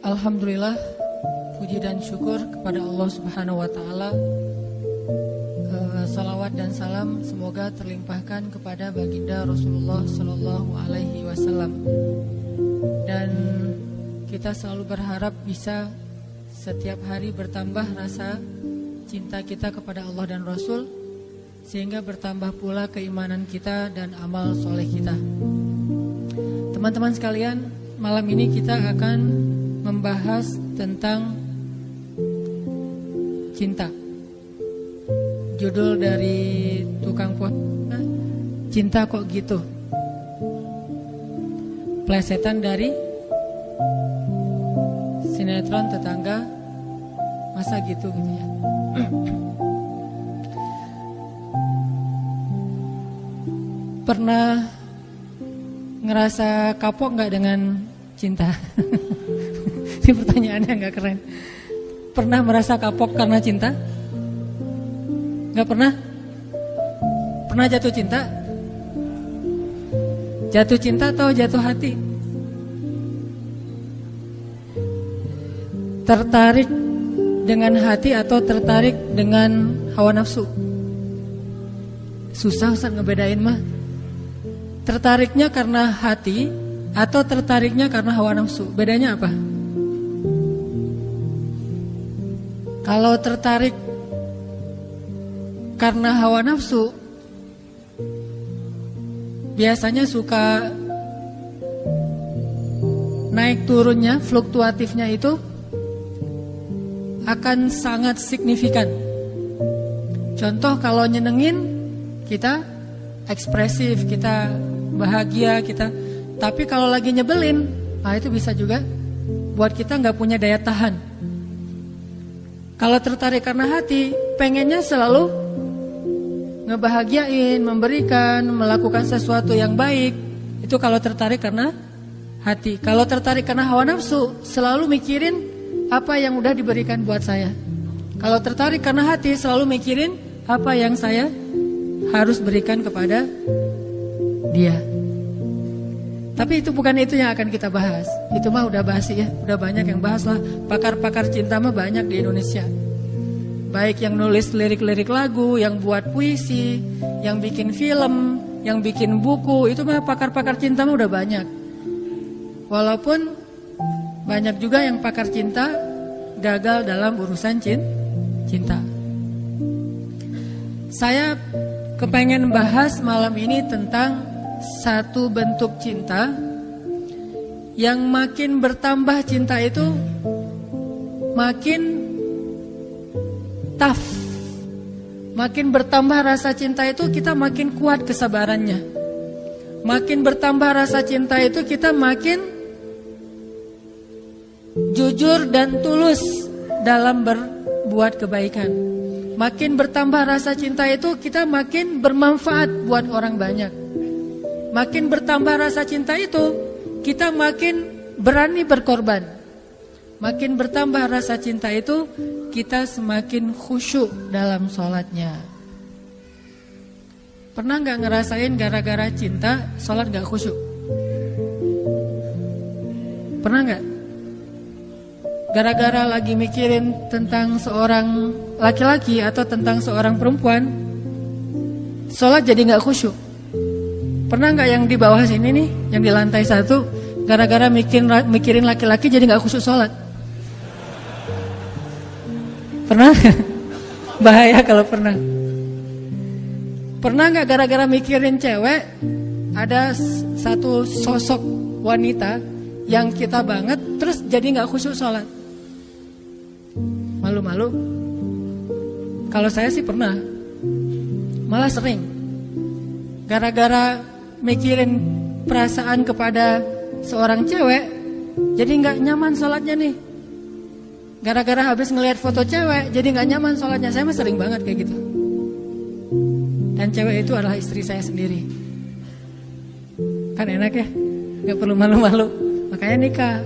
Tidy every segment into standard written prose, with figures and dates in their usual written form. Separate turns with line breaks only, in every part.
Alhamdulillah, puji dan syukur kepada Allah Subhanahu wa Ta'ala. Salawat dan salam semoga terlimpahkan kepada baginda Rasulullah Sallallahu Alaihi Wasallam. Dan kita selalu berharap bisa setiap hari bertambah rasa cinta kita kepada Allah dan Rasul, sehingga bertambah pula keimanan kita dan amal soleh kita. Teman-teman sekalian, malam ini kita akan membahas tentang cinta. Judul dari tukang puasa, Cinta Kok Gitu. Plesetan dari sinetron Tetangga Masa Gitu ya. Pernah ngerasa kapok gak dengan cinta? Ini pertanyaannya gak keren. Pernah merasa kapok karena cinta? Gak pernah? Pernah jatuh cinta? Jatuh cinta atau jatuh hati? Tertarik dengan hati atau tertarik dengan hawa nafsu? Susah Ustaz ngebedain mah. Tertariknya karena hati atau tertariknya karena hawa nafsu? Bedanya apa? Kalau tertarik karena hawa nafsu, biasanya suka naik turunnya, fluktuatifnya itu akan sangat signifikan. Contoh, kalau nyenengin kita ekspresif, kita bahagia, kita. Tapi kalau lagi nyebelin, itu bisa juga buat kita nggak punya daya tahan. Kalau tertarik karena hati, pengennya selalu ngebahagiain, memberikan, melakukan sesuatu yang baik. Itu kalau tertarik karena hati. Kalau tertarik karena hawa nafsu, selalu mikirin apa yang udah diberikan buat saya. Kalau tertarik karena hati, selalu mikirin apa yang saya harus berikan kepada dia. Tapi itu bukan itu yang akan kita bahas. Itu mah udah basi ya, udah banyak yang bahas lah. Pakar-pakar cinta mah banyak di Indonesia. Baik yang nulis lirik-lirik lagu, yang buat puisi, yang bikin film, yang bikin buku, itu mah pakar-pakar cinta mah udah banyak. Walaupun banyak juga yang pakar cinta gagal dalam urusan cinta. Saya kepengen bahas malam ini tentang satu bentuk cinta yang makin bertambah cinta itu makin tough. Makin bertambah rasa cinta itu kita makin kuat kesabarannya. Makin bertambah rasa cinta itu kita makin jujur dan tulus dalam berbuat kebaikan. Makin bertambah rasa cinta itu kita makin bermanfaat buat orang banyak. Makin bertambah rasa cinta itu kita makin berani berkorban. Makin bertambah rasa cinta itu kita semakin khusyuk dalam sholatnya. Pernah gak ngerasain gara-gara cinta sholat gak khusyuk? Pernah gak? Gara-gara lagi mikirin tentang seorang laki-laki atau tentang seorang perempuan, sholat jadi gak khusyuk. Pernah gak yang di bawah sini nih, yang di lantai 1, gara-gara mikirin laki-laki jadi gak khusyuk sholat? Pernah? Bahaya kalau pernah. Pernah gak gara-gara mikirin cewek, ada satu sosok wanita yang kita banget, terus jadi gak khusyuk sholat? Malu-malu? Kalau saya sih pernah. Malah sering. Gara-gara mikirin perasaan kepada seorang cewek, jadi gak nyaman sholatnya nih. Gara-gara habis ngelihat foto cewek, jadi gak nyaman sholatnya. Saya mah sering banget kayak gitu. Dan cewek itu adalah istri saya sendiri. Kan enak ya, gak perlu malu-malu. Makanya nikah.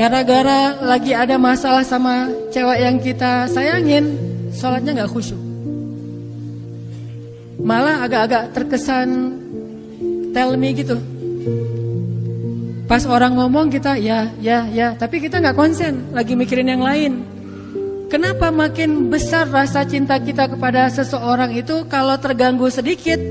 Gara-gara lagi ada masalah sama cewek yang kita sayangin, sholatnya gak khusyuk. Malah agak-agak terkesan tell me gitu. Pas orang ngomong kita ya, tapi kita nggak konsen, lagi mikirin yang lain. Kenapa makin besar rasa cinta kita kepada seseorang itu kalau terganggu sedikit,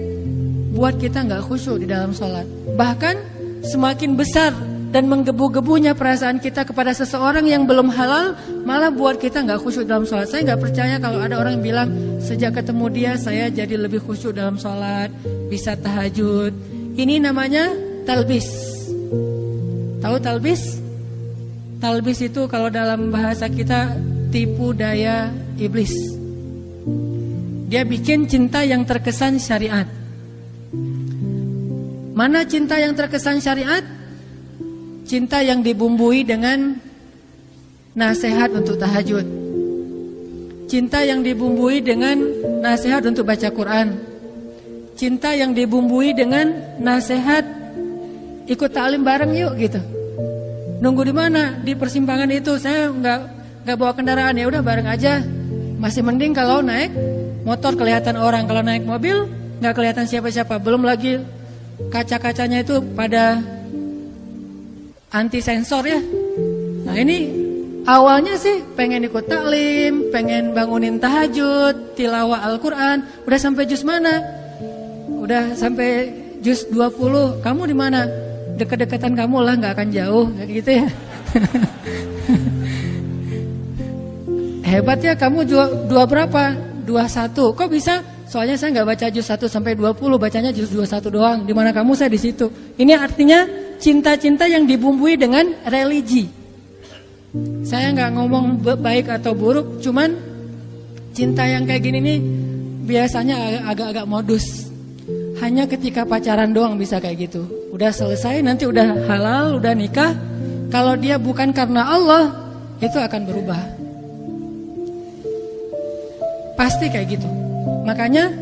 buat kita nggak khusyuk di dalam sholat. Bahkan semakin besar dan menggebu-gebunya perasaan kita kepada seseorang yang belum halal, malah buat kita nggak khusyuk dalam sholat. Saya nggak percaya kalau ada orang yang bilang sejak ketemu dia saya jadi lebih khusyuk dalam sholat, bisa tahajud. Ini namanya talbis. Tahu talbis? Talbis itu kalau dalam bahasa kita tipu daya iblis. Dia bikin cinta yang terkesan syariat. Mana cinta yang terkesan syariat? Cinta yang dibumbui dengan nasihat untuk tahajud. Cinta yang dibumbui dengan nasihat untuk baca Quran. Cinta yang dibumbui dengan nasihat ikut ta'lim bareng yuk gitu. Nunggu di mana? Di persimpangan itu. Saya nggak bawa kendaraan, ya udah bareng aja. Masih mending kalau naik motor kelihatan orang, kalau naik mobil nggak kelihatan siapa-siapa. Belum lagi kaca-kacanya itu pada anti sensor ya. Nah ini awalnya sih pengen ikut taklim, pengen bangunin tahajud, tilawah Al-Quran. Udah sampai juz mana? Udah sampai juz 20. Kamu di mana? Deket-deketan kamu lah, nggak akan jauh, kayak gitu ya. Hebat ya, kamu dua berapa? 21. Kok bisa? Soalnya saya nggak baca juz 1 sampai 20, bacanya juz 21 doang. Di mana kamu, saya di situ. Ini artinya cinta-cinta yang dibumbui dengan religi. Saya nggak ngomong baik atau buruk, cuman cinta yang kayak gini nih biasanya agak-agak modus. Hanya ketika pacaran doang bisa kayak gitu. Udah selesai, nanti udah halal, udah nikah. Kalau dia bukan karena Allah, itu akan berubah. Pasti kayak gitu. Makanya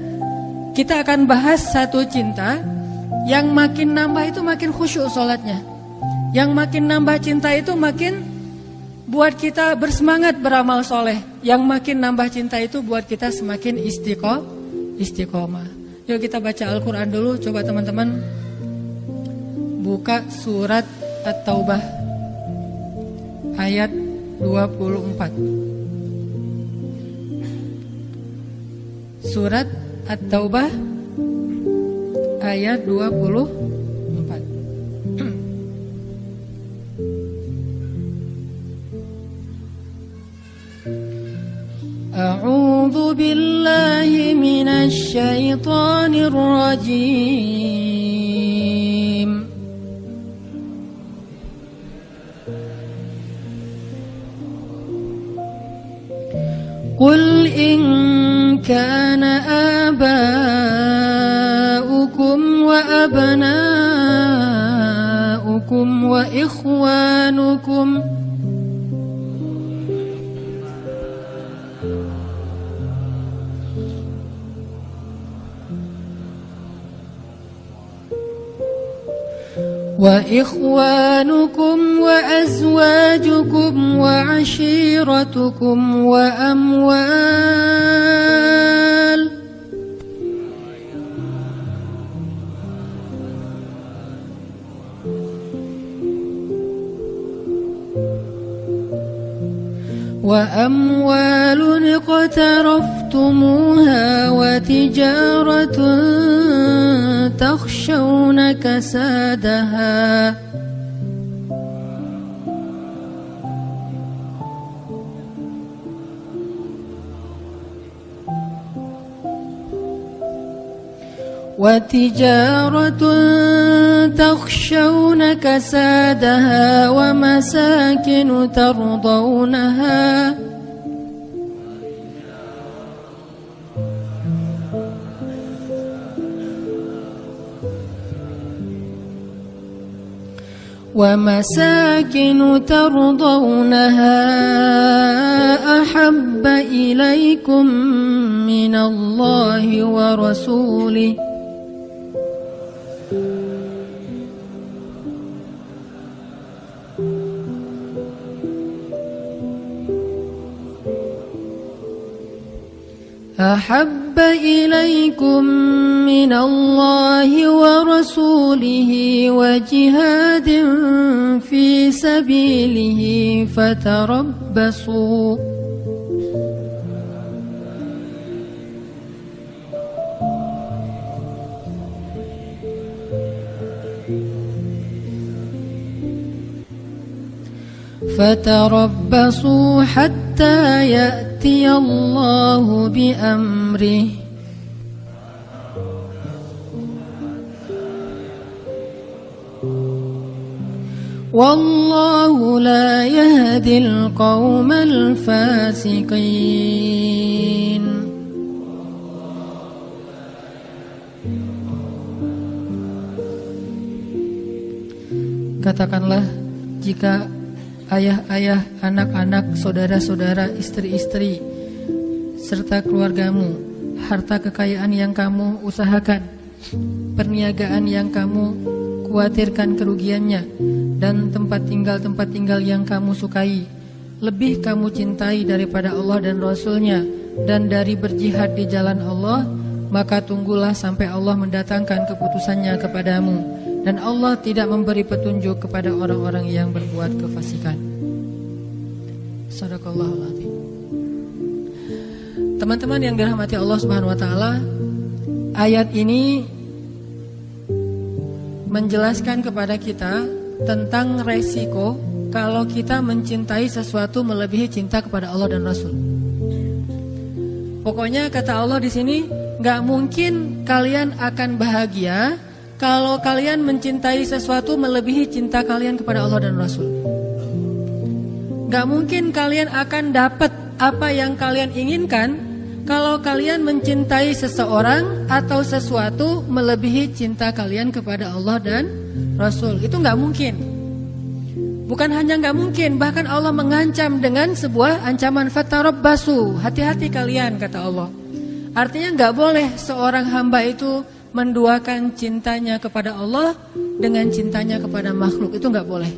kita akan bahas satu cinta yang makin nambah itu makin khusyuk sholatnya. Yang makin nambah cinta itu makin buat kita bersemangat beramal soleh. Yang makin nambah cinta itu buat kita semakin istiqomah. Yuk kita baca Al-Quran dulu. Coba teman-teman buka surat At-Taubah ayat 24. Surat At-Taubah ayat 24. A'udzu billahi minasy syaithanir rajim. Qul in kana aba'ukum wa abna'ukum wa ikhwanukum وإخوانكم وأزواجكم وعشيرتكم وأموال اقترفتموها وتجارة تخشون كسادها ومساكن ترضونها أحب إليكم من الله ورسوله أحب إليكم من الله ورسوله وجهاد في سبيله فتربصوا فتربصوا حتى يأتي الله بأمره والله لا يهدي القوم الفاسقين. Katakanlah, jika ayah-ayah, anak-anak, saudara-saudara, istri-istri, serta keluargamu, harta kekayaan yang kamu usahakan, perniagaan yang kamu khawatirkan kerugiannya, dan tempat tinggal yang kamu sukai, lebih kamu cintai daripada Allah dan Rasul-Nya, dan dari berjihad di jalan Allah, maka tunggulah sampai Allah mendatangkan keputusannya kepadamu. Dan Allah tidak memberi petunjuk kepada orang-orang yang berbuat kefasikan. Shadaqallahul adzim. Teman-teman yang dirahmati Allah Subhanahu wa taala, ayat ini menjelaskan kepada kita tentang resiko kalau kita mencintai sesuatu melebihi cinta kepada Allah dan Rasul. Pokoknya kata Allah di sini, nggak mungkin kalian akan bahagia kalau kalian mencintai sesuatu melebihi cinta kalian kepada Allah dan Rasul. Gak mungkin kalian akan dapat apa yang kalian inginkan kalau kalian mencintai seseorang atau sesuatu melebihi cinta kalian kepada Allah dan Rasul. Itu gak mungkin. Bukan hanya gak mungkin, bahkan Allah mengancam dengan sebuah ancaman, fatarabbasu, hati-hati kalian, kata Allah. Artinya gak boleh seorang hamba itu menduakan cintanya kepada Allah dengan cintanya kepada makhluk. Itu gak boleh.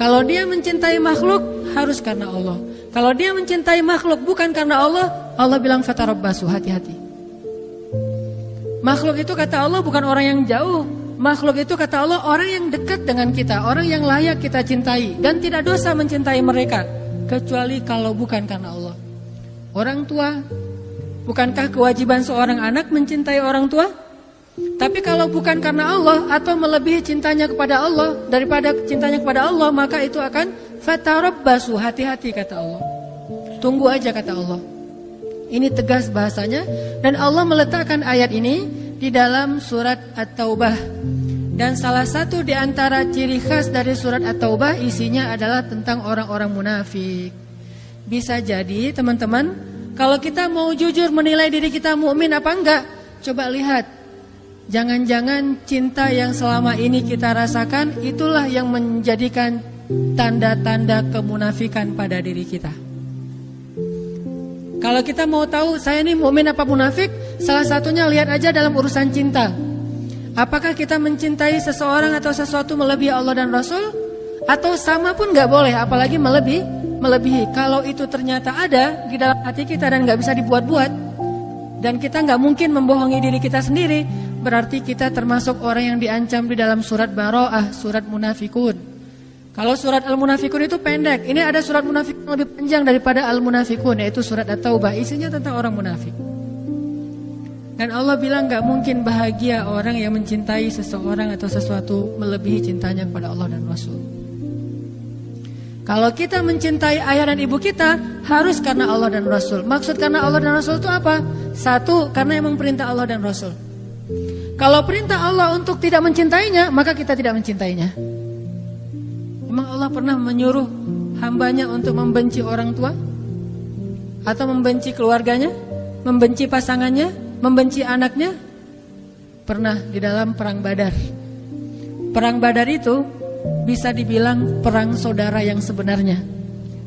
Kalau dia mencintai makhluk, harus karena Allah. Kalau dia mencintai makhluk bukan karena Allah, Allah bilang fatarabbasu, hati-hati. Makhluk itu kata Allah bukan orang yang jauh. Makhluk itu kata Allah orang yang dekat dengan kita, orang yang layak kita cintai. Dan tidak dosa mencintai mereka, kecuali kalau bukan karena Allah. Orang tua, bukankah kewajiban seorang anak mencintai orang tua? Tapi kalau bukan karena Allah atau melebihi cintanya kepada Allah daripada cintanya kepada Allah, maka itu akan fatarabbasu, hati-hati kata Allah. Tunggu aja kata Allah. Ini tegas bahasanya, dan Allah meletakkan ayat ini di dalam surat At-Taubah. Dan salah satu di antara ciri khas dari surat At-Taubah isinya adalah tentang orang-orang munafik. Bisa jadi teman-teman, kalau kita mau jujur menilai diri kita mukmin apa enggak, coba lihat. Jangan-jangan cinta yang selama ini kita rasakan itulah yang menjadikan tanda-tanda kemunafikan pada diri kita. Kalau kita mau tahu saya ini mukmin apa munafik, salah satunya lihat aja dalam urusan cinta. Apakah kita mencintai seseorang atau sesuatu melebihi Allah dan Rasul? Atau sama pun gak boleh, apalagi melebihi. Kalau itu ternyata ada di dalam hati kita dan gak bisa dibuat-buat, dan kita gak mungkin membohongi diri kita sendiri, berarti kita termasuk orang yang diancam di dalam surat Baro'ah, surat Munafikun. Kalau surat Al-Munafikun itu pendek, ini ada surat Munafikun lebih panjang daripada Al-Munafikun, yaitu surat At-Taubah, isinya tentang orang munafik. Dan Allah bilang gak mungkin bahagia orang yang mencintai seseorang atau sesuatu melebihi cintanya kepada Allah dan Rasul. Kalau kita mencintai ayah dan ibu kita, harus karena Allah dan Rasul. Maksud karena Allah dan Rasul itu apa? Satu, karena emang perintah Allah dan Rasul. Kalau perintah Allah untuk tidak mencintainya, maka kita tidak mencintainya. Memang Allah pernah menyuruh hambanya untuk membenci orang tua? Atau membenci keluarganya? Membenci pasangannya? Membenci anaknya? Pernah di dalam perang Badar. Perang Badar itu bisa dibilang perang saudara yang sebenarnya.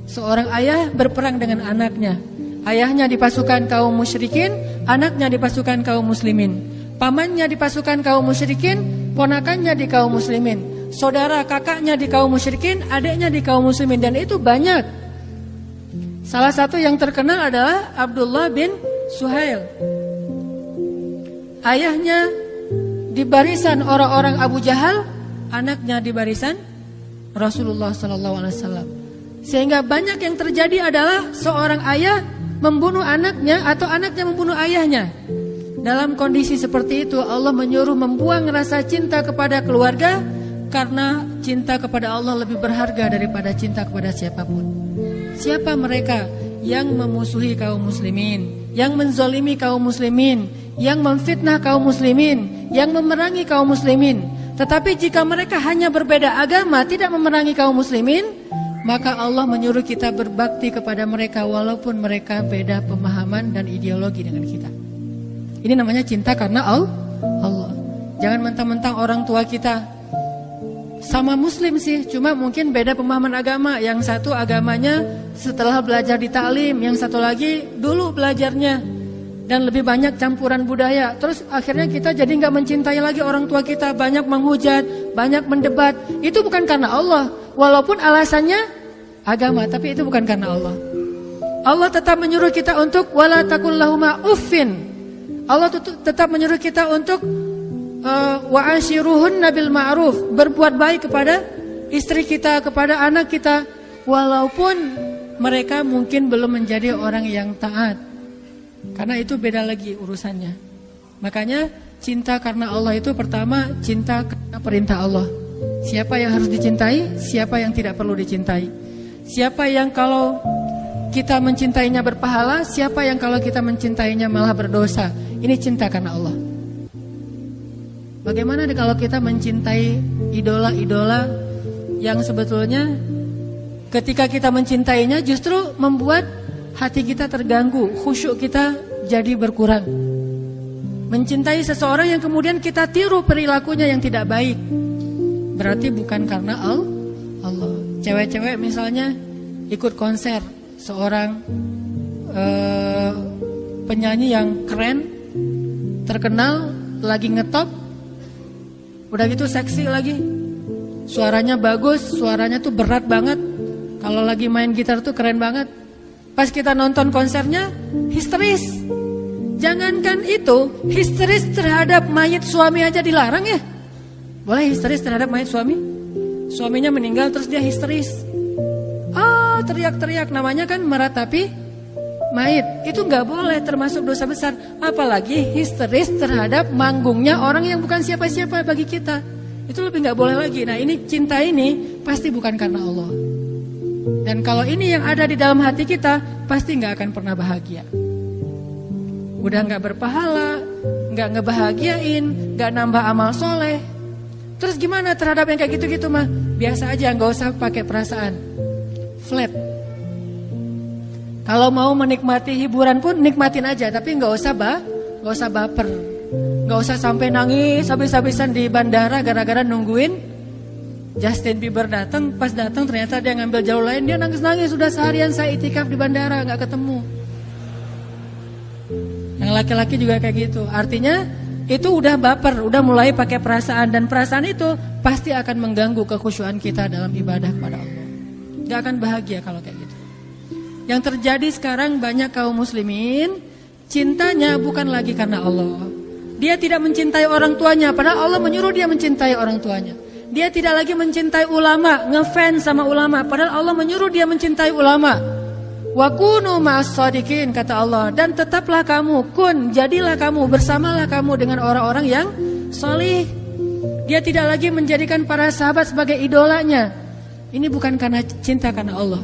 Seorang ayah berperang dengan anaknya. Ayahnya di pasukan kaum musyrikin, anaknya di pasukan kaum muslimin. Pamannya di pasukan kaum musyrikin, ponakannya di kaum muslimin. Saudara kakaknya di kaum musyrikin, adiknya di kaum muslimin. Dan itu banyak. Salah satu yang terkenal adalah Abdullah bin Suhail. Ayahnya di barisan orang-orang Abu Jahal, anaknya di barisan Rasulullah SAW. Sehingga banyak yang terjadi adalah seorang ayah membunuh anaknya atau anaknya membunuh ayahnya. Dalam kondisi seperti itu Allah menyuruh membuang rasa cinta kepada keluarga, karena cinta kepada Allah lebih berharga daripada cinta kepada siapapun. Siapa mereka yang memusuhi kaum muslimin, yang menzolimi kaum muslimin, yang memfitnah kaum muslimin, yang memerangi kaum muslimin? Tetapi jika mereka hanya berbeda agama, tidak memerangi kaum muslimin, maka Allah menyuruh kita berbakti kepada mereka walaupun mereka beda pemahaman dan ideologi dengan kita. Ini namanya cinta karena Allah. Jangan mentang-mentang orang tua kita sama muslim sih, cuma mungkin beda pemahaman agama. Yang satu agamanya setelah belajar di taklim, yang satu lagi dulu belajarnya dan lebih banyak campuran budaya. Terus akhirnya kita jadi nggak mencintai lagi orang tua kita, banyak menghujat, banyak mendebat. Itu bukan karena Allah, walaupun alasannya agama, tapi itu bukan karena Allah. Allah tetap menyuruh kita untuk wala taqul lahuma uffin. Allah tetap menyuruh kita untuk wa ashiruhunna bil ma'ruf, berbuat baik kepada istri kita, kepada anak kita, walaupun mereka mungkin belum menjadi orang yang taat. Karena itu beda lagi urusannya. Makanya cinta karena Allah itu pertama cinta karena perintah Allah. Siapa yang harus dicintai, siapa yang tidak perlu dicintai. Siapa yang kalau kita mencintainya berpahala, siapa yang kalau kita mencintainya malah berdosa. Ini cinta karena Allah. Bagaimana kalau kita mencintai idola-idola yang sebetulnya ketika kita mencintainya justru membuat hati kita terganggu, khusyuk kita jadi berkurang. Mencintai seseorang yang kemudian kita tiru perilakunya yang tidak baik, berarti bukan karena Allah. Cewek-cewek misalnya ikut konser seorang penyanyi yang keren, terkenal, lagi ngetop. Udah gitu seksi lagi, suaranya bagus, suaranya tuh berat banget. Kalau lagi main gitar tuh keren banget. Pas kita nonton konsernya histeris. Jangankan itu, histeris terhadap mayit suami aja dilarang ya. Boleh histeris terhadap mayit suami? Suaminya meninggal terus dia histeris. Teriak-teriak, namanya kan meratapi mayit. Itu gak boleh, termasuk dosa besar. Apalagi histeris terhadap manggungnya orang yang bukan siapa-siapa bagi kita. Itu lebih gak boleh lagi. Nah ini cinta ini pasti bukan karena Allah. Dan kalau ini yang ada di dalam hati kita, pasti gak akan pernah bahagia. Udah gak berpahala, gak ngebahagiain, gak nambah amal soleh. Terus gimana terhadap yang kayak gitu-gitu mah? Biasa aja, gak usah pakai perasaan. Flat. Kalau mau menikmati hiburan pun nikmatin aja, tapi nggak usah baper, nggak usah sampai nangis habis-habisan di bandara gara-gara nungguin Justin Bieber datang. Pas datang ternyata dia ngambil jalur lain, dia nangis-nangis. Sudah seharian saya itikaf di bandara nggak ketemu. Yang laki-laki juga kayak gitu. Artinya itu udah baper, udah mulai pakai perasaan, dan perasaan itu pasti akan mengganggu kekhusyuan kita dalam ibadah kepada Allah. Nggak akan bahagia kalau kayak gitu. Yang terjadi sekarang banyak kaum muslimin cintanya bukan lagi karena Allah. Dia tidak mencintai orang tuanya, padahal Allah menyuruh dia mencintai orang tuanya. Dia tidak lagi mencintai ulama, ngefans sama ulama, padahal Allah menyuruh dia mencintai ulama. Wa kunu ma'as shadiqin, kata Allah, dan tetaplah kamu, jadilah kamu, bersamalah kamu dengan orang-orang yang salih. Dia tidak lagi menjadikan para sahabat sebagai idolanya. Ini bukan karena cinta karena Allah.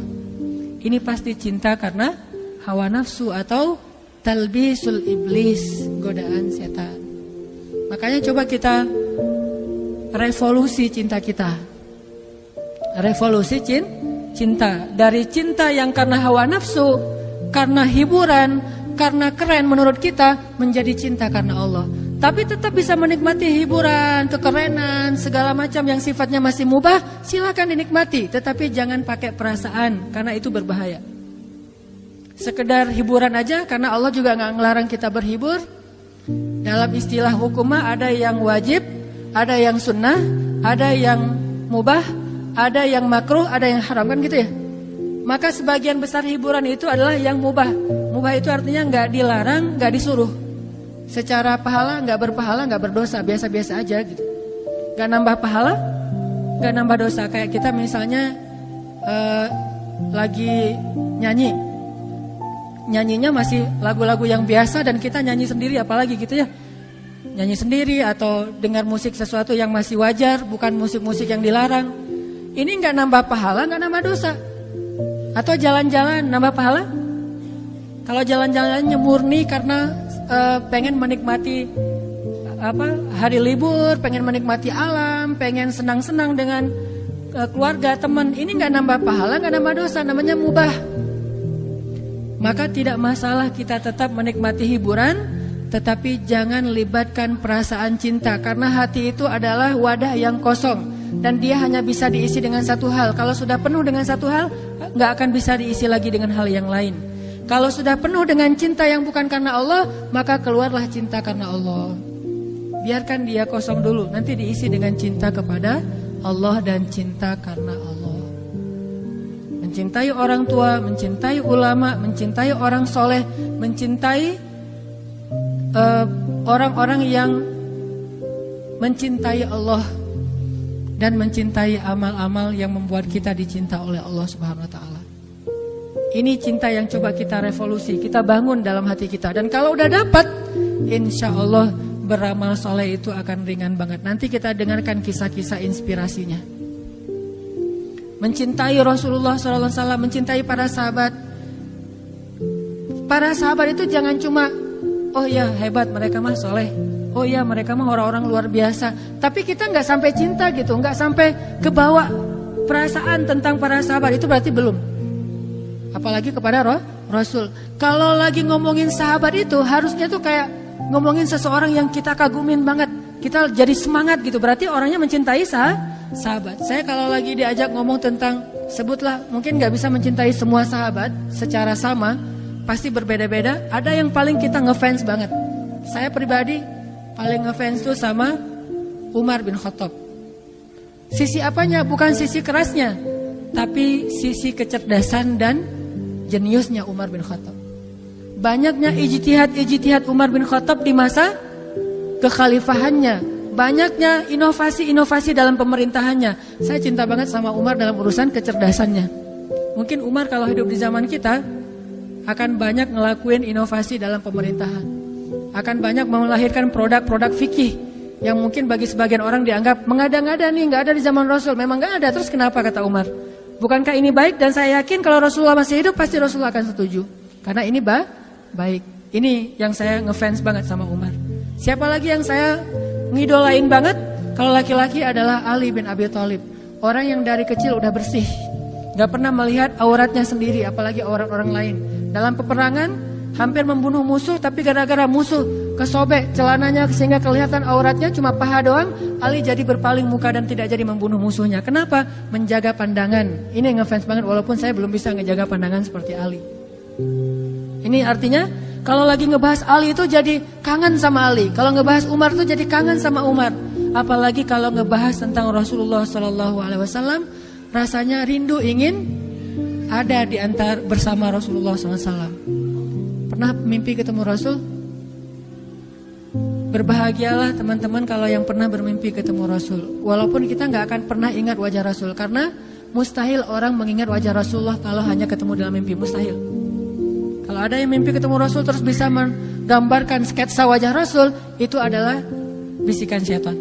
Ini pasti cinta karena hawa nafsu atau talbisul iblis, godaan setan. Makanya coba kita revolusi cinta kita. Revolusi cinta. Dari cinta yang karena hawa nafsu, karena hiburan, karena keren menurut kita, menjadi cinta karena Allah. Tapi tetap bisa menikmati hiburan, kekerenan, segala macam yang sifatnya masih mubah, silakan dinikmati. Tetapi jangan pakai perasaan, karena itu berbahaya. Sekedar hiburan aja, karena Allah juga gak ngelarang kita berhibur. Dalam istilah hukumah ada yang wajib, ada yang sunnah, ada yang mubah, ada yang makruh, ada yang haram, kan gitu ya. Maka sebagian besar hiburan itu adalah yang mubah. Mubah itu artinya nggak dilarang, nggak disuruh. Secara pahala nggak berpahala, nggak berdosa, biasa-biasa aja gitu. Nggak nambah pahala, nggak nambah dosa. Kayak kita misalnya lagi nyanyi, nyanyinya masih lagu-lagu yang biasa dan kita nyanyi sendiri, apalagi gitu ya. Nyanyi sendiri atau dengar musik sesuatu yang masih wajar, bukan musik-musik yang dilarang. Ini nggak nambah pahala, nggak nambah dosa. Atau jalan-jalan nambah pahala? Kalau jalan-jalannya murni karena pengen menikmati hari libur, pengen menikmati alam, pengen senang-senang dengan keluarga, teman, ini nggak nambah pahala, nggak nambah dosa, namanya mubah. Maka tidak masalah kita tetap menikmati hiburan, tetapi jangan libatkan perasaan cinta, karena hati itu adalah wadah yang kosong dan dia hanya bisa diisi dengan satu hal. Kalau sudah penuh dengan satu hal, nggak akan bisa diisi lagi dengan hal yang lain. Kalau sudah penuh dengan cinta yang bukan karena Allah, maka keluarlah cinta karena Allah. Biarkan dia kosong dulu, nanti diisi dengan cinta kepada Allah dan cinta karena Allah. Mencintai orang tua, mencintai ulama, mencintai orang soleh, mencintai orang-orang yang mencintai Allah dan mencintai amal-amal yang membuat kita dicinta oleh Allah Subhanahu wa taala. Ini cinta yang coba kita revolusi, kita bangun dalam hati kita. Dan kalau udah dapat, insya Allah beramal soleh itu akan ringan banget. Nanti kita dengarkan kisah-kisah inspirasinya. Mencintai Rasulullah SAW, mencintai para sahabat. Para sahabat itu jangan cuma, oh ya hebat mereka mah soleh, oh ya mereka mah orang-orang luar biasa. Tapi kita nggak sampai cinta gitu, nggak sampai kebawa perasaan tentang para sahabat, itu berarti belum. Apalagi kepada Rasul. Kalau lagi ngomongin sahabat itu harusnya tuh kayak ngomongin seseorang yang kita kagumin banget, kita jadi semangat gitu. Berarti orangnya mencintai sahabat. Saya kalau lagi diajak ngomong tentang, sebutlah, mungkin nggak bisa mencintai semua sahabat secara sama, pasti berbeda-beda. Ada yang paling kita ngefans banget. Saya pribadi paling ngefans tuh sama Umar bin Khattab. Sisi apanya? Bukan sisi kerasnya, tapi sisi kecerdasan dan jeniusnya Umar bin Khattab. Banyaknya ijtihad Umar bin Khattab di masa kekhalifahannya. Banyaknya inovasi-inovasi dalam pemerintahannya. Saya cinta banget sama Umar dalam urusan kecerdasannya. Mungkin Umar kalau hidup di zaman kita akan banyak ngelakuin inovasi dalam pemerintahan. Akan banyak melahirkan produk-produk fikih yang mungkin bagi sebagian orang dianggap mengada-ngada nih, nggak ada di zaman Rasul. Memang nggak ada, terus kenapa kata Umar? Bukankah ini baik? Dan saya yakin kalau Rasulullah masih hidup pasti Rasulullah akan setuju. Karena ini baik. Ini yang saya ngefans banget sama Umar. Siapa lagi yang saya ngidolain banget? Kalau laki-laki adalah Ali bin Abi Thalib. Orang yang dari kecil udah bersih, gak pernah melihat auratnya sendiri, apalagi aurat orang lain. Dalam peperangan hampir membunuh musuh, tapi gara-gara musuh kesobek celananya sehingga kelihatan auratnya cuma paha doang, Ali jadi berpaling muka dan tidak jadi membunuh musuhnya. Kenapa? Menjaga pandangan. Ini ngefans banget, walaupun saya belum bisa ngejaga pandangan seperti Ali. Ini artinya kalau lagi ngebahas Ali itu jadi kangen sama Ali. Kalau ngebahas Umar itu jadi kangen sama Umar. Apalagi kalau ngebahas tentang Rasulullah SAW, rasanya rindu ingin ada di antara bersama Rasulullah SAW. Pernah mimpi ketemu Rasul? Berbahagialah teman-teman kalau yang pernah bermimpi ketemu Rasul. Walaupun kita gak akan pernah ingat wajah Rasul, karena mustahil orang mengingat wajah Rasulullah kalau hanya ketemu dalam mimpi, mustahil. Kalau ada yang mimpi ketemu Rasul terus bisa menggambarkan sketsa wajah Rasul, itu adalah bisikan setan.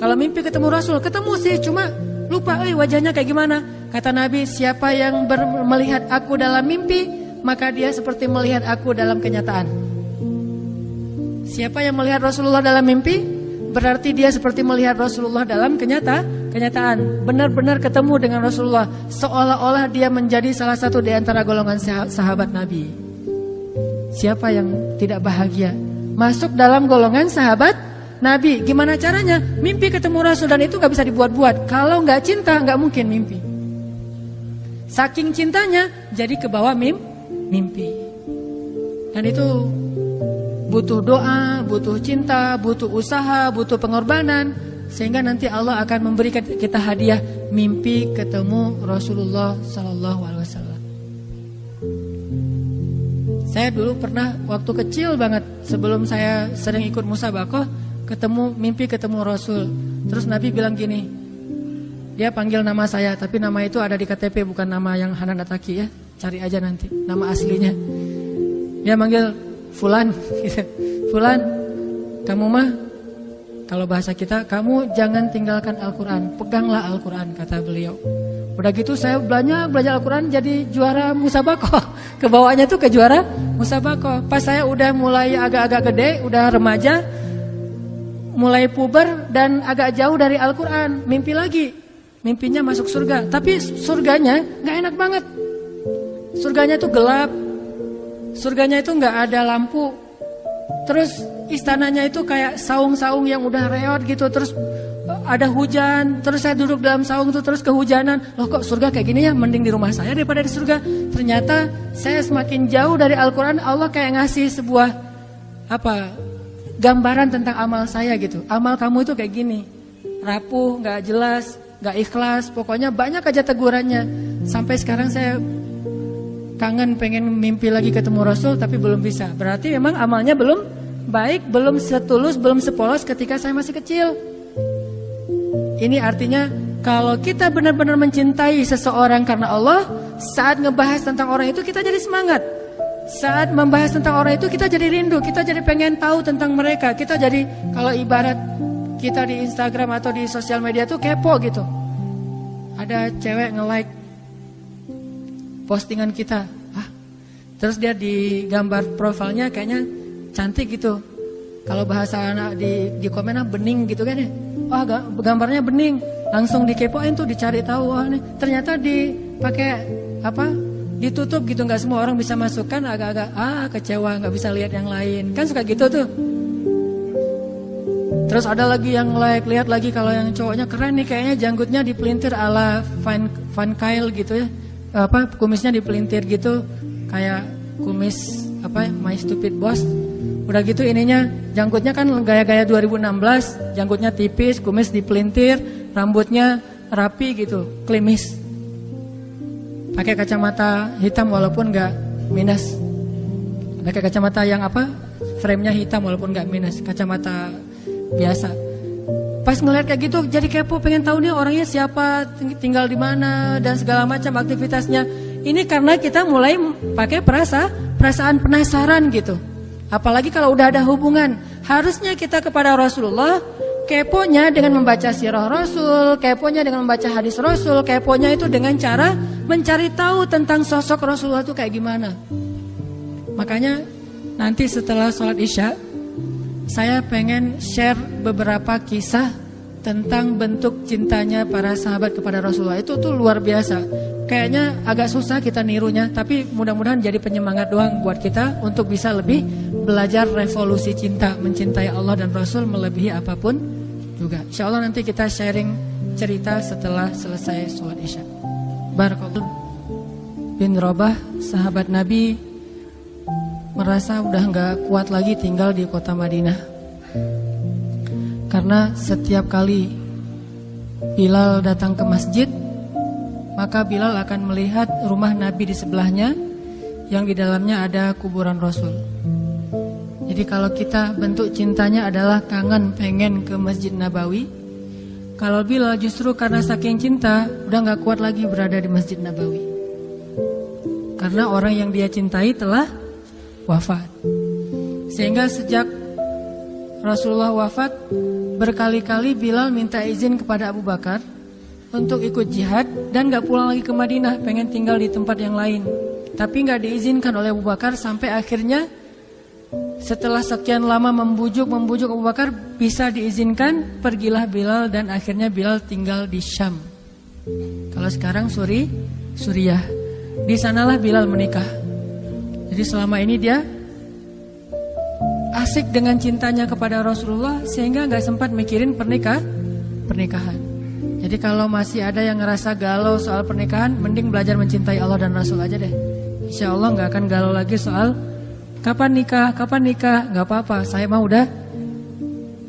Kalau mimpi ketemu Rasul, ketemu sih, cuma lupa wajahnya kayak gimana. Kata Nabi, siapa yang melihat aku dalam mimpi, maka dia seperti melihat aku dalam kenyataan. Siapa yang melihat Rasulullah dalam mimpi, berarti dia seperti melihat Rasulullah dalam kenyataan. Benar-benar ketemu dengan Rasulullah, seolah-olah dia menjadi salah satu di antara golongan sahabat Nabi. Siapa yang tidak bahagia masuk dalam golongan sahabat Nabi? Gimana caranya? Mimpi ketemu Rasul, dan itu gak bisa dibuat-buat. Kalau gak cinta, gak mungkin mimpi. Saking cintanya, jadi kebawa mimpi. Dan itu butuh doa, butuh cinta, butuh usaha, butuh pengorbanan, sehingga nanti Allah akan memberikan kita hadiah mimpi ketemu Rasulullah SAW. Saya dulu pernah waktu kecil banget, sebelum saya sering ikut musabaqah, mimpi ketemu Rasul. Terus Nabi bilang gini, dia panggil nama saya, tapi nama itu ada di KTP, bukan nama yang Hanan Ataki ya. Cari aja nanti nama aslinya. Dia manggil Fulan, Fulan, kamu mah, kalau bahasa kita, kamu jangan tinggalkan Al-Quran, peganglah Al-Quran, kata beliau. Udah gitu saya belajar Al-Quran jadi juara musabaqah. Kebawanya tuh ke juara musabaqah. Pas saya udah mulai agak-agak gede, udah remaja, mulai puber dan agak jauh dari Al-Quran, mimpi lagi. Mimpinya masuk surga, tapi surganya gak enak banget. Surganya tuh gelap, surganya itu gak ada lampu. Terus istananya itu kayak saung-saung yang udah reot gitu. Terus ada hujan, terus saya duduk dalam saung tuh terus kehujanan. Loh kok surga kayak gini ya, mending di rumah saya daripada di surga. Ternyata saya semakin jauh dari Al-Quran, Allah kayak ngasih sebuah gambaran tentang amal saya gitu. Amal kamu itu kayak gini, rapuh, gak jelas, gak ikhlas, pokoknya banyak aja tegurannya. Sampai sekarang saya kangen pengen mimpi lagi ketemu Rasul, tapi belum bisa. Berarti memang amalnya belum baik, belum setulus, belum sepolos ketika saya masih kecil. Ini artinya kalau kita benar-benar mencintai seseorang karena Allah, saat ngebahas tentang orang itu kita jadi semangat. Saat membahas tentang orang itu kita jadi rindu, kita jadi pengen tahu tentang mereka. Kita jadi, kalau ibarat kita di Instagram atau di sosial media tuh kepo gitu. Ada cewek nge-like postingan kita, terus dia di gambar profilnya kayaknya cantik gitu. Kalau bahasa anak di komennya bening gitu kan ya. Wah, gambarnya bening, langsung dikepoin tuh, dicari tahu. Wah, nih ternyata dipakai ditutup gitu, nggak semua orang bisa masukkan. Agak-agak kecewa, nggak bisa lihat yang lain. Kan suka gitu tuh. Terus ada lagi yang lihat lagi kalau yang cowoknya keren nih, kayaknya janggutnya dipelintir ala Van Kyle gitu ya. Kumisnya dipelintir gitu, kayak kumis My Stupid Boss. Udah gitu ininya, janggutnya kan gaya-gaya 2016, janggutnya tipis, kumis dipelintir, rambutnya rapi gitu, klimis. Pakai kacamata hitam walaupun nggak minus. Pakai kacamata yang frame-nya hitam walaupun nggak minus, kacamata biasa. Pas ngeliat kayak gitu jadi kepo, pengen tahu nih orangnya siapa, tinggal di mana dan segala macam aktivitasnya. Ini karena kita mulai pakai perasaan penasaran gitu. Apalagi kalau udah ada hubungan. Harusnya kita kepada Rasulullah keponya dengan membaca sirah Rasul, keponya dengan membaca hadis Rasul, keponya itu dengan cara mencari tahu tentang sosok Rasulullah itu kayak gimana. Makanya nanti setelah sholat Isya, saya pengen share beberapa kisah tentang bentuk cintanya para sahabat kepada Rasulullah. Itu tuh luar biasa. Kayaknya agak susah kita nirunya, tapi mudah-mudahan jadi penyemangat doang buat kita untuk bisa lebih belajar revolusi cinta, mencintai Allah dan Rasul melebihi apapun juga. Insya Allah nanti kita sharing cerita setelah selesai sholat Isya. Barakallahu bin Rabah, sahabat Nabi, merasa udah gak kuat lagi tinggal di kota Madinah. Karena setiap kali Bilal datang ke masjid, maka Bilal akan melihat rumah Nabi di sebelahnya yang di dalamnya ada kuburan Rasul. Jadi kalau kita bentuk cintanya adalah kangen pengen ke Masjid Nabawi, kalau Bilal justru karena saking cinta udah gak kuat lagi berada di Masjid Nabawi. Karena orang yang dia cintai telah wafat. Sehingga sejak Rasulullah wafat, berkali-kali Bilal minta izin kepada Abu Bakar untuk ikut jihad dan gak pulang lagi ke Madinah, pengen tinggal di tempat yang lain. Tapi gak diizinkan oleh Abu Bakar, sampai akhirnya setelah sekian lama membujuk Abu Bakar, bisa diizinkan, pergilah Bilal dan akhirnya Bilal tinggal di Syam. Kalau sekarang Suriah. Di sanalah Bilal menikah. Jadi selama ini dia asik dengan cintanya kepada Rasulullah sehingga gak sempat mikirin pernikahan. Jadi kalau masih ada yang ngerasa galau soal pernikahan, mending belajar mencintai Allah dan Rasul aja deh. Insya Allah gak akan galau lagi soal kapan nikah, gak apa-apa. Saya mah udah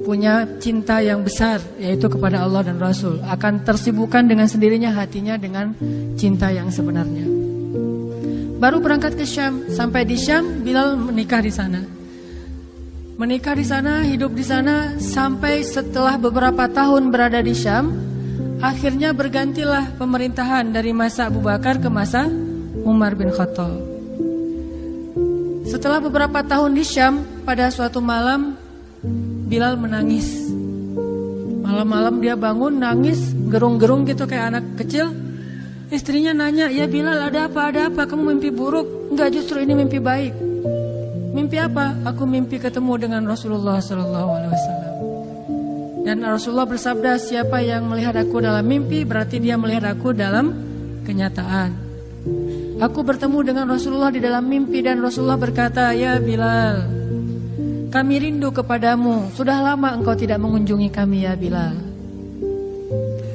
punya cinta yang besar, yaitu kepada Allah dan Rasul. Akan tersibukkan dengan sendirinya hatinya dengan cinta yang sebenarnya. baru berangkat ke Syam. Sampai di Syam, Bilal menikah di sana. Menikah di sana, hidup di sana, sampai setelah beberapa tahun berada di Syam, akhirnya bergantilah pemerintahan dari masa Abu Bakar ke masa Umar bin Khattab. Setelah beberapa tahun di Syam, pada suatu malam Bilal menangis. Malam-malam dia bangun nangis, gerung-gerung gitu kayak anak kecil. Istrinya nanya, "Ya Bilal, ada apa? Ada apa? Kamu mimpi buruk?" "Enggak, justru ini mimpi baik." "Mimpi apa?" "Aku mimpi ketemu dengan Rasulullah SAW." Dan Rasulullah bersabda, "Siapa yang melihat aku dalam mimpi, berarti dia melihat aku dalam kenyataan." Aku bertemu dengan Rasulullah di dalam mimpi dan Rasulullah berkata, "Ya Bilal, kami rindu kepadamu. Sudah lama engkau tidak mengunjungi kami ya Bilal."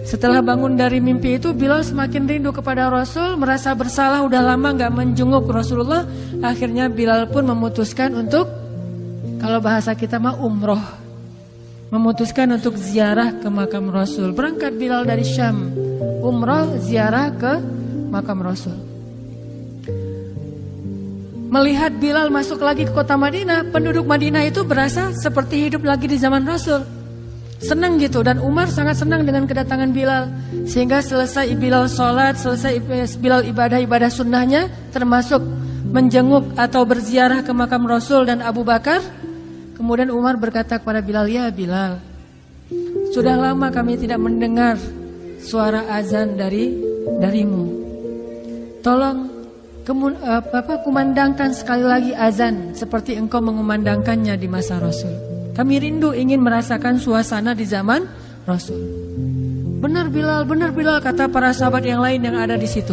Setelah bangun dari mimpi itu, Bilal semakin rindu kepada Rasul, merasa bersalah udah lama gak menjenguk Rasulullah. Akhirnya Bilal pun memutuskan untuk, kalau bahasa kita mah umroh, memutuskan untuk ziarah ke makam Rasul. Berangkat Bilal dari Syam, umroh ziarah ke makam Rasul. Melihat Bilal masuk lagi ke kota Madinah, penduduk Madinah itu berasa seperti hidup lagi di zaman Rasul. Senang gitu, dan Umar sangat senang dengan kedatangan Bilal. Sehingga selesai Bilal sholat, selesai Bilal ibadah-ibadah sunnahnya, termasuk menjenguk atau berziarah ke makam Rasul dan Abu Bakar. Kemudian Umar berkata kepada Bilal, "Ya Bilal, sudah lama kami tidak mendengar suara azan darimu. Tolong kumandangkan sekali lagi azan seperti engkau mengumandangkannya di masa Rasul. Kami rindu ingin merasakan suasana di zaman Rasul." Benar Bilal, kata para sahabat yang lain yang ada di situ.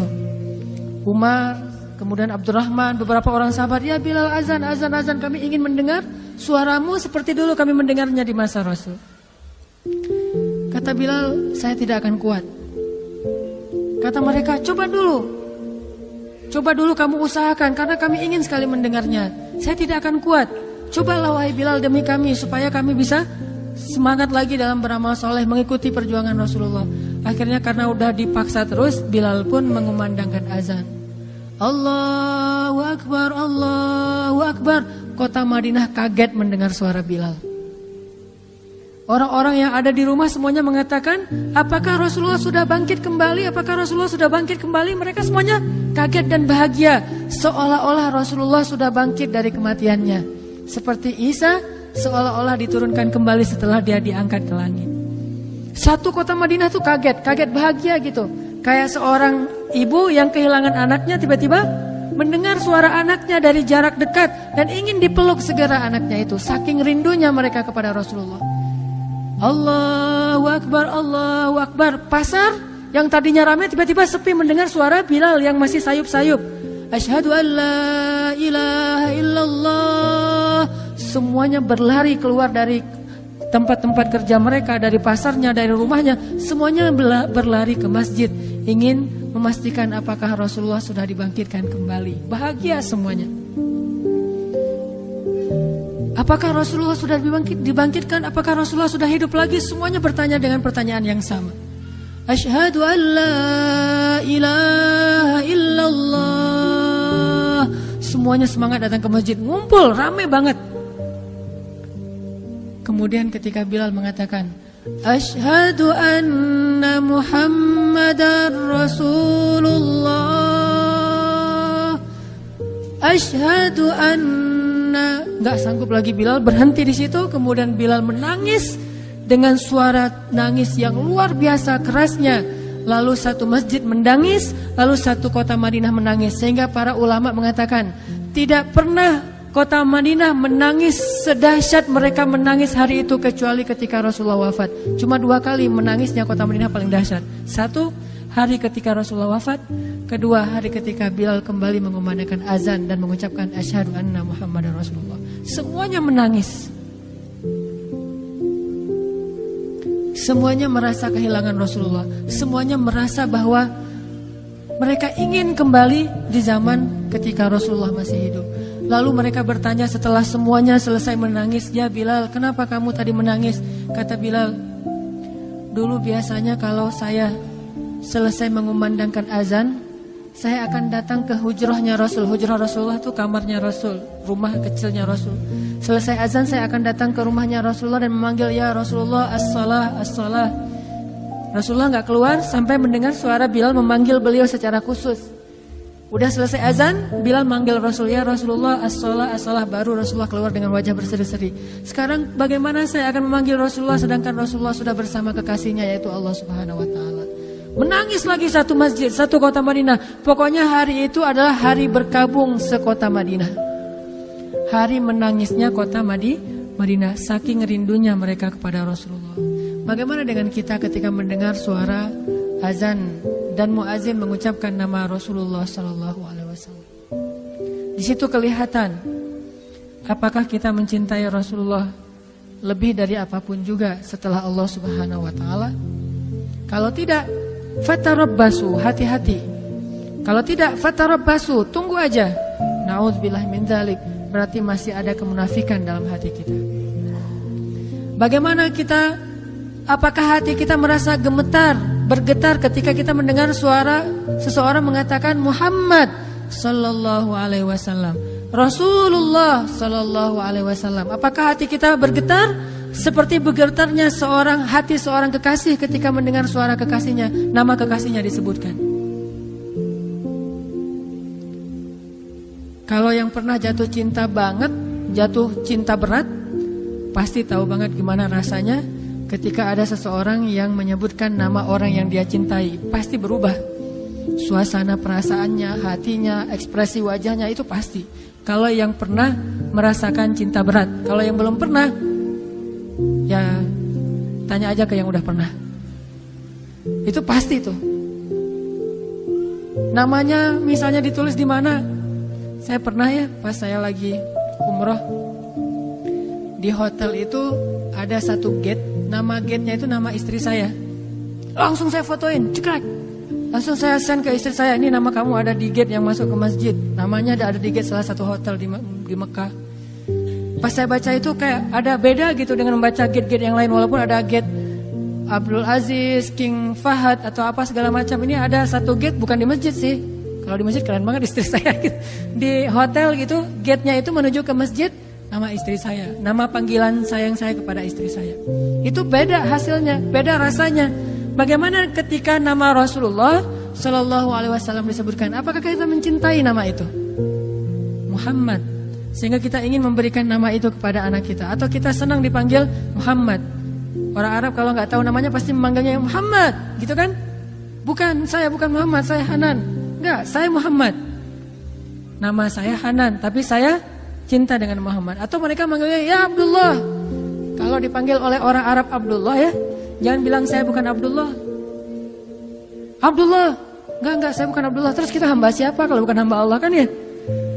Umar, kemudian Abdurrahman, beberapa orang sahabat, "Ya Bilal, azan, kami ingin mendengar suaramu seperti dulu kami mendengarnya di masa Rasul." Kata Bilal, "Saya tidak akan kuat." Kata mereka, Coba dulu kamu usahakan, karena kami ingin sekali mendengarnya. Saya tidak akan kuat. Cobalah wahai Bilal demi kami, supaya kami bisa semangat lagi dalam beramal soleh, mengikuti perjuangan Rasulullah. Akhirnya karena udah dipaksa terus, Bilal pun mengumandangkan azan. Allahu Akbar, Allahu Akbar. Kota Madinah kaget mendengar suara Bilal. Orang-orang yang ada di rumah semuanya mengatakan, "Apakah Rasulullah sudah bangkit kembali? Apakah Rasulullah sudah bangkit kembali?" Mereka semuanya kaget dan bahagia, seolah-olah Rasulullah sudah bangkit dari kematiannya. Seperti Isa seolah-olah diturunkan kembali setelah dia diangkat ke langit. Satu kota Madinah tuh kaget bahagia gitu. Kayak seorang ibu yang kehilangan anaknya tiba-tiba mendengar suara anaknya dari jarak dekat dan ingin dipeluk segera anaknya itu. Saking rindunya mereka kepada Rasulullah. Allahu Akbar, Allahu Akbar. Pasar yang tadinya ramai tiba-tiba sepi mendengar suara Bilal yang masih sayup-sayup. Asyhadu an la ilaha illallah. Semuanya berlari keluar dari tempat-tempat kerja mereka, dari pasarnya, dari rumahnya. Semuanya berlari ke masjid, ingin memastikan apakah Rasulullah sudah dibangkitkan kembali. Bahagia semuanya. Apakah Rasulullah sudah dibangkitkan? Apakah Rasulullah sudah hidup lagi? Semuanya bertanya dengan pertanyaan yang sama. Asyhadu an la ilaha illallah. Semuanya semangat datang ke masjid, ngumpul, rame banget. Kemudian ketika Bilal mengatakan, Asyhadu anna Muhammadar Rasulullah. Asyhadu anna. Gak sanggup lagi Bilal, berhenti di situ. Kemudian Bilal menangis dengan suara nangis yang luar biasa kerasnya. Lalu satu masjid menangis, lalu satu kota Madinah menangis. Sehingga para ulama mengatakan, tidak pernah kota Madinah menangis sedahsyat mereka menangis hari itu kecuali ketika Rasulullah wafat. Cuma 2 kali menangisnya kota Madinah paling dahsyat. 1 hari ketika Rasulullah wafat, 2 hari ketika Bilal kembali mengumandangkan azan dan mengucapkan asyhadu anna Muhammadar Rasulullah. Semuanya menangis. Semuanya merasa kehilangan Rasulullah. Semuanya merasa bahwa mereka ingin kembali di zaman ketika Rasulullah masih hidup. Lalu mereka bertanya setelah semuanya selesai menangis, "Ya Bilal, kenapa kamu tadi menangis?" Kata Bilal, "Dulu biasanya kalau saya selesai mengumandangkan azan, saya akan datang ke hujrahnya Rasul. Hujrah Rasulullah itu kamarnya Rasul, rumah kecilnya Rasul. Selesai azan saya akan datang ke rumahnya Rasulullah dan memanggil, ya Rasulullah, as-salah, as-salah. Rasulullah nggak keluar sampai mendengar suara Bilal memanggil beliau secara khusus. Udah selesai azan, Bilal manggil Rasul, ya Rasulullah, as-salah, as-salah. Baru Rasulullah keluar dengan wajah berseri-seri. Sekarang bagaimana saya akan memanggil Rasulullah sedangkan Rasulullah sudah bersama kekasihnya yaitu Allah Subhanahu wa taala. Menangis lagi satu masjid, satu kota Madinah. Pokoknya hari itu adalah hari berkabung sekota Madinah. Hari menangisnya kota Madinah, saking rindunya mereka kepada Rasulullah. Bagaimana dengan kita ketika mendengar suara azan dan muazin mengucapkan nama Rasulullah sallallahu alaihi wasallam? Di situ kelihatan apakah kita mencintai Rasulullah lebih dari apapun juga setelah Allah Subhanahu wa taala. Kalau tidak, fatarabbasu, hati-hati. Kalau tidak, fatarabbasu, tunggu aja. Na'udzubillah min dzalik, berarti masih ada kemunafikan dalam hati kita. Bagaimana kita, apakah hati kita merasa gemetar, bergetar ketika kita mendengar suara seseorang mengatakan Muhammad sallallahu alaihi wasallam, Rasulullah sallallahu alaihi wasallam? Apakah hati kita bergetar seperti bergetarnya hati seorang kekasih ketika mendengar suara kekasihnya, nama kekasihnya disebutkan? Kalau yang pernah jatuh cinta banget, jatuh cinta berat, pasti tahu banget gimana rasanya ketika ada seseorang yang menyebutkan nama orang yang dia cintai. Pasti berubah suasana perasaannya, hatinya, ekspresi wajahnya, itu pasti. Kalau yang pernah merasakan cinta berat. Kalau yang belum pernah, ya tanya aja ke yang udah pernah. Itu pasti tuh. Namanya misalnya ditulis di mana? Saya pernah ya, pas saya lagi umroh, di hotel itu ada satu gate, nama gate-nya itu nama istri saya. Langsung saya fotoin, cekrek. Langsung saya send ke istri saya, ini nama kamu ada di gate yang masuk ke masjid. Namanya ada di gate salah satu hotel di Mekah. Pas saya baca itu kayak ada beda gitu dengan membaca gate-gate yang lain. Walaupun ada gate Abdul Aziz, King Fahad atau apa segala macam, ini ada satu gate bukan di masjid sih. Kalau di masjid keren banget istri saya gitu. Di hotel gitu, gate-nya itu menuju ke masjid, nama istri saya, nama panggilan sayang saya kepada istri saya. Itu beda hasilnya, beda rasanya. Bagaimana ketika nama Rasulullah Sallallahu Alaihi Wasallam disebutkan? Apakah kita mencintai nama itu? Muhammad. Sehingga kita ingin memberikan nama itu kepada anak kita. Atau kita senang dipanggil Muhammad. Orang Arab kalau nggak tahu namanya pasti memanggilnya Muhammad, gitu kan? Bukan, saya bukan Muhammad, saya Hanan. Enggak, saya Muhammad. Nama saya Hanan, tapi saya cinta dengan Muhammad. Atau mereka manggilnya ya Abdullah. Kalau dipanggil oleh orang Arab Abdullah ya, jangan bilang saya bukan Abdullah. Abdullah. Enggak, saya bukan Abdullah. Terus kita hamba siapa kalau bukan hamba Allah kan ya?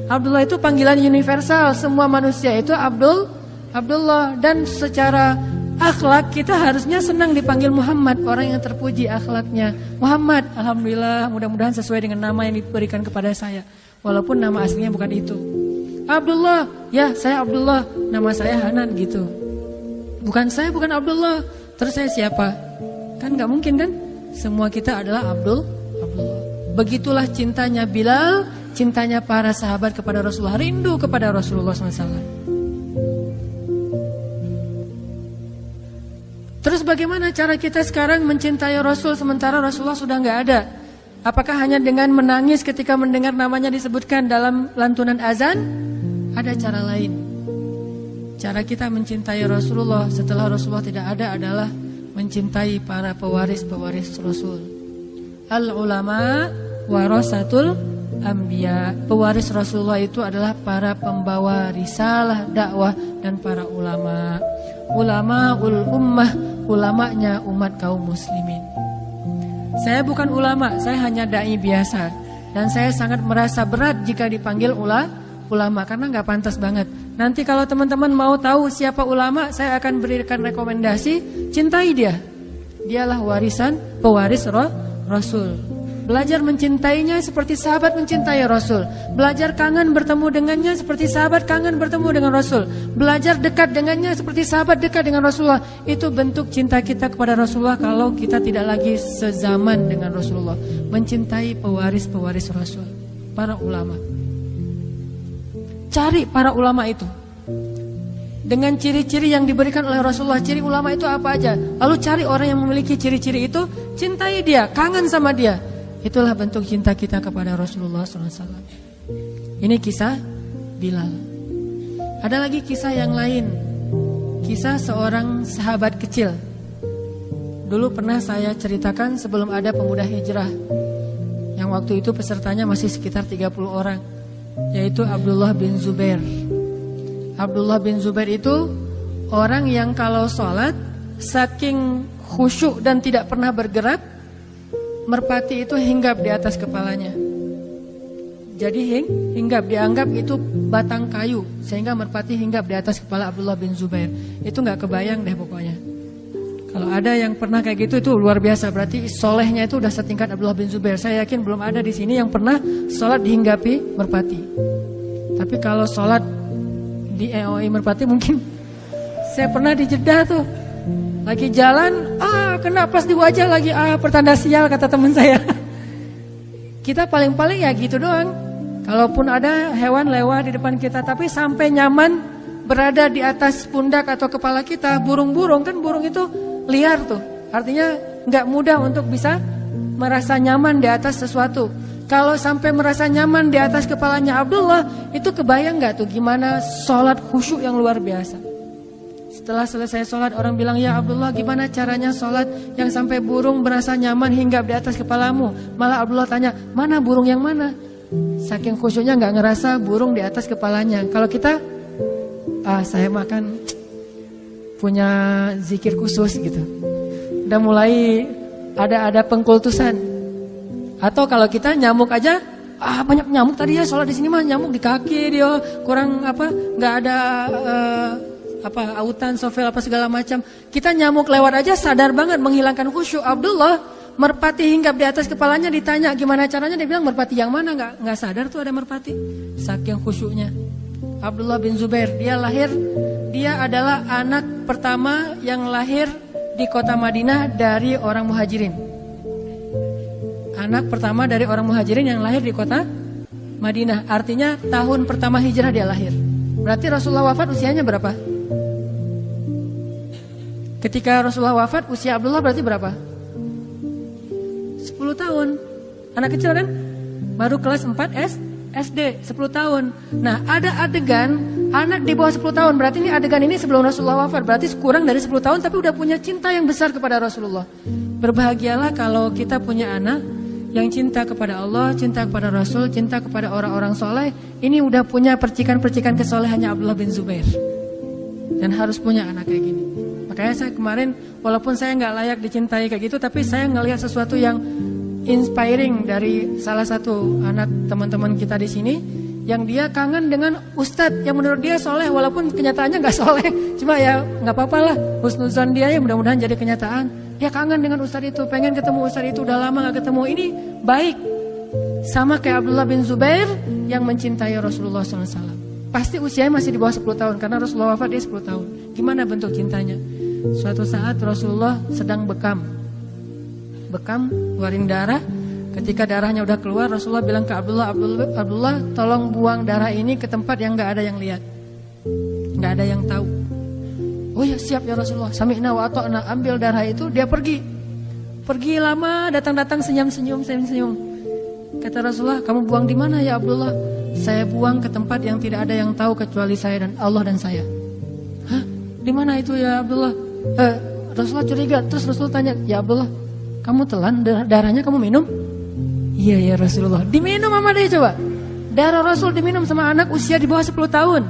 Abdullah itu panggilan universal. Semua manusia itu Abdullah. Dan secara akhlak kita harusnya senang dipanggil Muhammad, orang yang terpuji akhlaknya. Muhammad, alhamdulillah, mudah-mudahan sesuai dengan nama yang diberikan kepada saya. Walaupun nama aslinya bukan itu. Abdullah, ya saya Abdullah, nama saya Hanan gitu. Bukan saya bukan Abdullah, terus saya siapa? Kan gak mungkin kan? Semua kita adalah Abdullah. Begitulah cintanya Bilal, cintanya para sahabat kepada Rasulullah, rindu kepada Rasulullah SAW. Terus bagaimana cara kita sekarang mencintai Rasul sementara Rasulullah sudah gak ada? Apakah hanya dengan menangis ketika mendengar namanya disebutkan dalam lantunan azan? Ada cara lain. Cara kita mencintai Rasulullah setelah Rasulullah tidak ada adalah mencintai para pewaris-pewaris Rasul. Al-ulama warasatul anbiya. Pewaris Rasulullah itu adalah para pembawa risalah dakwah dan para ulama. Ulamaul ummah, ulamanya umat kaum muslimin. Saya bukan ulama, saya hanya dai biasa. Dan saya sangat merasa berat jika dipanggil ulama karena gak pantas banget. Nanti kalau teman-teman mau tahu siapa ulama, saya akan berikan rekomendasi, cintai dia. Dialah pewaris Rasul. Belajar mencintainya seperti sahabat mencintai Rasul. Belajar kangen bertemu dengannya seperti sahabat kangen bertemu dengan Rasul. Belajar dekat dengannya seperti sahabat dekat dengan Rasulullah. Itu bentuk cinta kita kepada Rasulullah kalau kita tidak lagi sezaman dengan Rasulullah. Mencintai pewaris-pewaris Rasul, para ulama. Cari para ulama itu dengan ciri-ciri yang diberikan oleh Rasulullah. Ciri ulama itu apa aja? Lalu cari orang yang memiliki ciri-ciri itu, cintai dia, kangen sama dia. Itulah bentuk cinta kita kepada Rasulullah SAW. Ini kisah Bilal. Ada lagi kisah yang lain. Kisah seorang sahabat kecil. Dulu pernah saya ceritakan sebelum ada pemuda hijrah. Yang waktu itu pesertanya masih sekitar 30 orang. Yaitu Abdullah bin Zubair. Abdullah bin Zubair itu orang yang kalau sholat saking khusyuk dan tidak pernah bergerak, merpati itu hinggap di atas kepalanya. Jadi hinggap, dianggap itu batang kayu, sehingga merpati hinggap di atas kepala Abdullah bin Zubair. Itu gak kebayang deh pokoknya. Kalau ada yang pernah kayak gitu, itu luar biasa. Berarti solehnya itu udah setingkat Abdullah bin Zubair. Saya yakin belum ada di sini yang pernah sholat dihinggapi merpati. Tapi kalau sholat di EOI merpati mungkin. Saya pernah di Jeddah tuh, lagi jalan, kena pas di wajah lagi, pertanda sial kata teman saya. Kita paling-paling ya gitu doang. Kalaupun ada hewan lewat di depan kita, tapi sampai nyaman berada di atas pundak atau kepala kita, burung-burung, kan burung itu liar tuh. Artinya nggak mudah untuk bisa merasa nyaman di atas sesuatu. Kalau sampai merasa nyaman di atas kepalanya Abdullah, itu kebayang nggak tuh gimana sholat khusyuk yang luar biasa. Setelah selesai sholat, orang bilang, ya Abdullah, gimana caranya sholat yang sampai burung merasa nyaman hinggap di atas kepalamu? Malah Abdullah tanya, mana burung yang mana? Saking khusyuknya nggak ngerasa burung di atas kepalanya. Kalau kita, saya makan punya zikir khusus gitu. Udah mulai ada pengkultusan. Atau kalau kita nyamuk aja, banyak nyamuk tadi ya sholat di sini mah, nyamuk di kaki dia, kurang nggak ada autan, sofel, segala macam. Kita nyamuk lewat aja sadar banget menghilangkan khusyuk. Abdullah merpati hinggap di atas kepalanya, ditanya gimana caranya, dia bilang merpati yang mana, nggak sadar tuh ada merpati. Saking khusyuknya. Abdullah bin Zubair, dia adalah anak pertama yang lahir di kota Madinah dari orang muhajirin. Anak pertama dari orang muhajirin yang lahir di kota Madinah. Artinya tahun pertama hijrah dia lahir. Berarti Rasulullah wafat usianya berapa? Ketika Rasulullah wafat, usia Abdullah berarti berapa? 10 tahun. Anak kecil kan? Baru kelas 4 SD, 10 tahun. Nah, ada adegan anak di bawah 10 tahun. Berarti ini adegan ini sebelum Rasulullah wafat. Berarti kurang dari 10 tahun tapi udah punya cinta yang besar kepada Rasulullah. Berbahagialah kalau kita punya anak yang cinta kepada Allah, cinta kepada Rasul, cinta kepada orang-orang soleh. Ini udah punya percikan-percikan kesolehannya Abdullah bin Zubair. Dan harus punya anak kayak gini. Makanya saya kemarin, walaupun saya nggak layak dicintai kayak gitu, tapi saya ngelihat sesuatu yang inspiring dari salah satu anak teman-teman kita di sini, yang dia kangen dengan ustadz yang menurut dia soleh, walaupun kenyataannya nggak soleh, cuma ya nggak apa-apa lah, husnuzan dia ya mudah-mudahan jadi kenyataan. Dia kangen dengan ustadz itu, pengen ketemu ustadz itu, udah lama nggak ketemu. Ini baik, sama kayak Abdullah bin Zubair yang mencintai Rasulullah SAW. Pasti usianya masih di bawah 10 tahun, karena Rasulullah wafat dia 10 tahun. Gimana bentuk cintanya? Suatu saat Rasulullah sedang bekam, keluarin darah. Ketika darahnya udah keluar, Rasulullah bilang ke Abdullah, tolong buang darah ini ke tempat yang gak ada yang lihat, gak ada yang tahu. Oh ya siap ya Rasulullah. Sami'na wa ata'na. Ambil darah itu, dia pergi lama, datang-datang senyum-senyum. Kata Rasulullah, kamu buang di mana ya Abdullah? Saya buang ke tempat yang tidak ada yang tahu kecuali saya dan Allah dan saya. Hah? Di mana itu ya Abdullah? Rasulullah curiga. Terus Rasulullah tanya, ya Abdullah, kamu telan darahnya, kamu minum? Iya ya Rasulullah. Diminum sama dia coba. Darah Rasul diminum sama anak usia di bawah 10 tahun.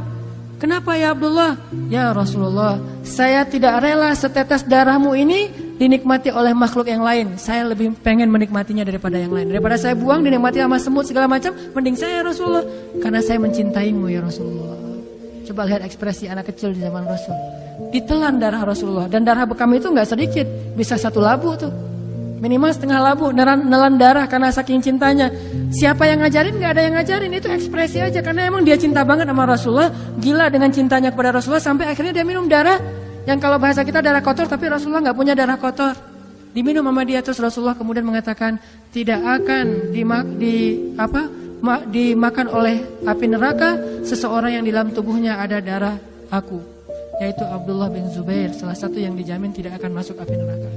Kenapa ya Abdullah? Ya Rasulullah, saya tidak rela setetes darahmu ini dinikmati oleh makhluk yang lain. Saya lebih pengen menikmatinya daripada yang lain. Daripada saya buang dinikmati sama semut segala macam, mending saya ya Rasulullah, karena saya mencintaimu ya Rasulullah. Coba lihat ekspresi anak kecil di zaman Rasul. Ditelan darah Rasulullah. Dan darah bekam itu gak sedikit, bisa 1 labu tuh. Minimal setengah labu, nelan darah karena saking cintanya. Siapa yang ngajarin? Gak ada yang ngajarin, itu ekspresi aja. Karena emang dia cinta banget sama Rasulullah, gila dengan cintanya kepada Rasulullah, sampai akhirnya dia minum darah. Yang kalau bahasa kita darah kotor, tapi Rasulullah gak punya darah kotor. Diminum sama dia, terus Rasulullah kemudian mengatakan, tidak akan dimakan oleh api neraka seseorang yang di dalam tubuhnya ada darah aku, yaitu Abdullah bin Zubair, salah satu yang dijamin tidak akan masuk api neraka.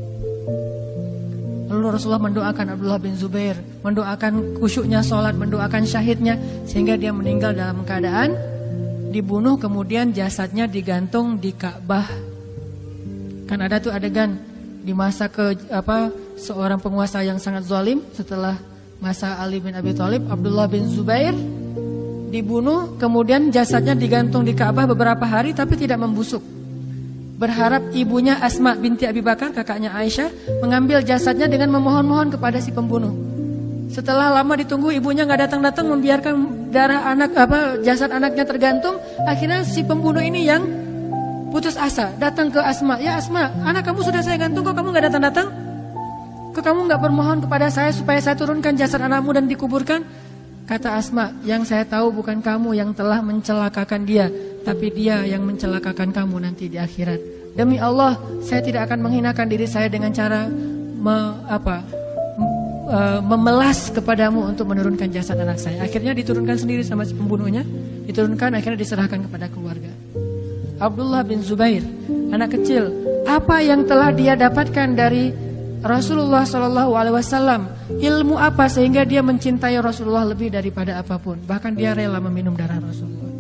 Lalu Rasulullah mendoakan Abdullah bin Zubair, mendoakan khusyuknya sholat, mendoakan syahidnya, sehingga dia meninggal dalam keadaan dibunuh, kemudian jasadnya digantung di Ka'bah. Kan ada tuh adegan di masa seorang penguasa yang sangat zalim, setelah masa Ali bin Abi Thalib, Abdullah bin Zubair dibunuh, kemudian jasadnya digantung di Ka'bah beberapa hari tapi tidak membusuk. Berharap ibunya Asma binti Abi Bakar, kakaknya Aisyah, mengambil jasadnya dengan memohon-mohon kepada si pembunuh. Setelah lama ditunggu, ibunya nggak datang-datang, membiarkan jasad anaknya tergantung. Akhirnya si pembunuh ini yang putus asa, datang ke Asma. Ya Asma, anak kamu sudah saya gantung, kok kamu nggak datang-datang? Kok kamu nggak bermohon kepada saya supaya saya turunkan jasad anakmu dan dikuburkan? Kata Asma, yang saya tahu bukan kamu yang telah mencelakakan dia, tapi dia yang mencelakakan kamu nanti di akhirat. Demi Allah, saya tidak akan menghinakan diri saya dengan cara memelas kepadamu untuk menurunkan jasad anak saya. Akhirnya diturunkan sendiri sama si pembunuhnya, diturunkan, akhirnya diserahkan kepada keluarga. Abdullah bin Zubair, anak kecil, apa yang telah dia dapatkan dari Rasulullah SAW, ilmu apa sehingga dia mencintai Rasulullah lebih daripada apapun. Bahkan dia rela meminum darah Rasulullah.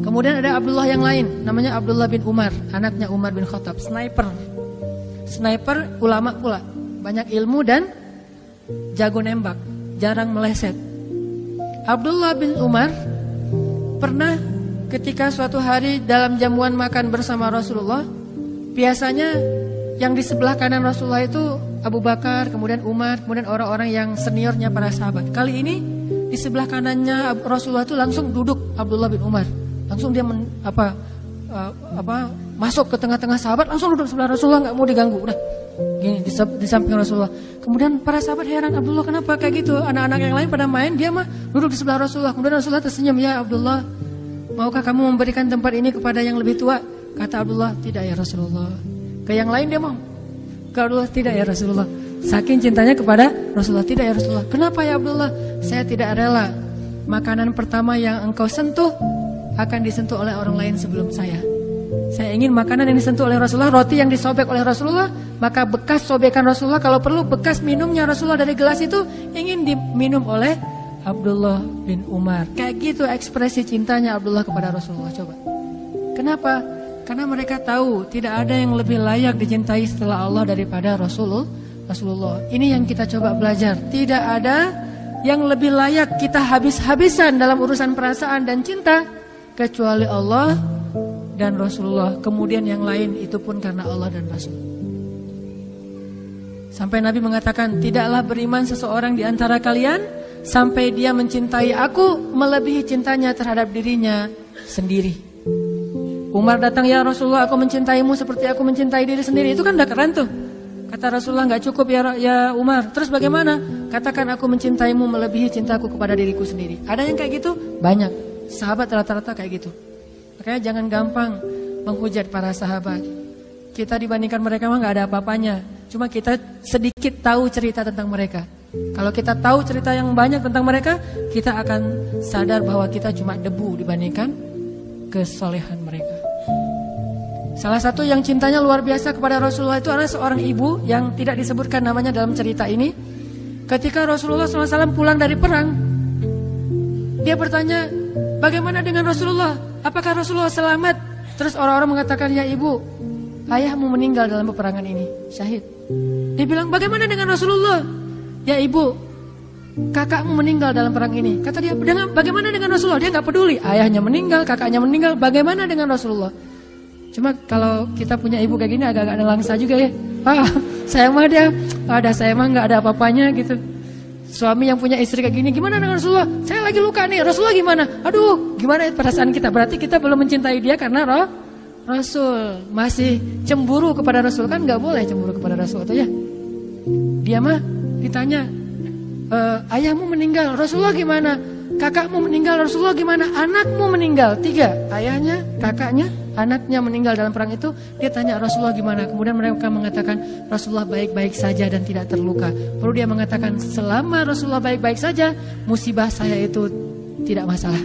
Kemudian ada Abdullah yang lain, namanya Abdullah bin Umar, anaknya Umar bin Khattab, sniper, ulama pula, banyak ilmu dan jago nembak, jarang meleset. Abdullah bin Umar pernah ketika suatu hari dalam jamuan makan bersama Rasulullah, biasanya yang di sebelah kanan Rasulullah itu Abu Bakar, kemudian Umar, kemudian orang-orang yang seniornya para sahabat. Kali ini di sebelah kanannya Rasulullah itu langsung duduk Abdullah bin Umar. Langsung dia masuk ke tengah-tengah sahabat, langsung duduk sebelah Rasulullah, nggak mau diganggu. Udah gini di samping Rasulullah. Kemudian para sahabat heran, Abdullah kenapa kayak gitu? Anak-anak yang lain pada main, dia mah duduk di sebelah Rasulullah. Kemudian Rasulullah tersenyum, ya Abdullah, maukah kamu memberikan tempat ini kepada yang lebih tua? Kata Abdullah, tidak ya Rasulullah. Ke yang lain dia mau, ke Abdullah, tidak ya Rasulullah. Saking cintanya kepada Rasulullah, tidak ya Rasulullah. Kenapa ya Abdullah? Saya tidak rela makanan pertama yang engkau sentuh akan disentuh oleh orang lain sebelum saya. Saya ingin makanan yang disentuh oleh Rasulullah, roti yang disobek oleh Rasulullah, maka bekas sobekan Rasulullah, kalau perlu bekas minumnya Rasulullah dari gelas itu ingin diminum oleh Abdullah bin Umar. Kayak gitu ekspresi cintanya Abdullah kepada Rasulullah. Coba. Kenapa? Karena mereka tahu tidak ada yang lebih layak dicintai setelah Allah daripada Rasulullah. Ini yang kita coba belajar. Tidak ada yang lebih layak kita habis-habisan dalam urusan perasaan dan cinta kecuali Allah dan Rasulullah. Kemudian yang lain itu pun karena Allah dan Rasul. Sampai Nabi mengatakan, tidaklah beriman seseorang di antara kalian sampai dia mencintai aku melebihi cintanya terhadap dirinya sendiri. Umar datang, ya Rasulullah, aku mencintaimu seperti aku mencintai diri sendiri. Itu kan udah keren tuh. Kata Rasulullah, gak cukup ya Umar. Terus bagaimana? Katakan aku mencintaimu melebihi cintaku kepada diriku sendiri. Ada yang kayak gitu? Banyak. Sahabat rata-rata kayak gitu. Makanya jangan gampang menghujat para sahabat. Kita dibandingkan mereka mah gak ada apa-apanya. Cuma kita sedikit tahu cerita tentang mereka. Kalau kita tahu cerita yang banyak tentang mereka, kita akan sadar bahwa kita cuma debu dibandingkan kesolehan mereka. Salah satu yang cintanya luar biasa kepada Rasulullah itu adalah seorang ibu yang tidak disebutkan namanya dalam cerita ini. Ketika Rasulullah SAW pulang dari perang, dia bertanya, bagaimana dengan Rasulullah? Apakah Rasulullah selamat? Terus orang-orang mengatakan, ya ibu, ayahmu meninggal dalam peperangan ini, syahid. Dia bilang, bagaimana dengan Rasulullah? Ya ibu, kakakmu meninggal dalam perang ini. Kata dia, bagaimana dengan Rasulullah? Dia gak peduli, ayahnya meninggal, kakaknya meninggal, bagaimana dengan Rasulullah? Cuma kalau kita punya ibu kayak gini agak-agak nelangsa juga ya. Saya mah saya mah gak ada apa-apanya gitu. Suami yang punya istri kayak gini, gimana dengan Rasulullah? Saya lagi luka nih, Rasulullah gimana? Aduh, gimana perasaan kita? Berarti kita belum mencintai dia karena Rasul. Masih cemburu kepada Rasul, kan gak boleh cemburu kepada Rasul atau ya? Dia mah ditanya, ayahmu meninggal, Rasulullah gimana? Kakakmu meninggal, Rasulullah gimana? Anakmu meninggal, 3, ayahnya, kakaknya, anaknya meninggal dalam perang itu. Dia tanya Rasulullah gimana? Kemudian mereka mengatakan Rasulullah baik-baik saja dan tidak terluka. Lalu dia mengatakan, selama Rasulullah baik-baik saja, musibah saya itu tidak masalah.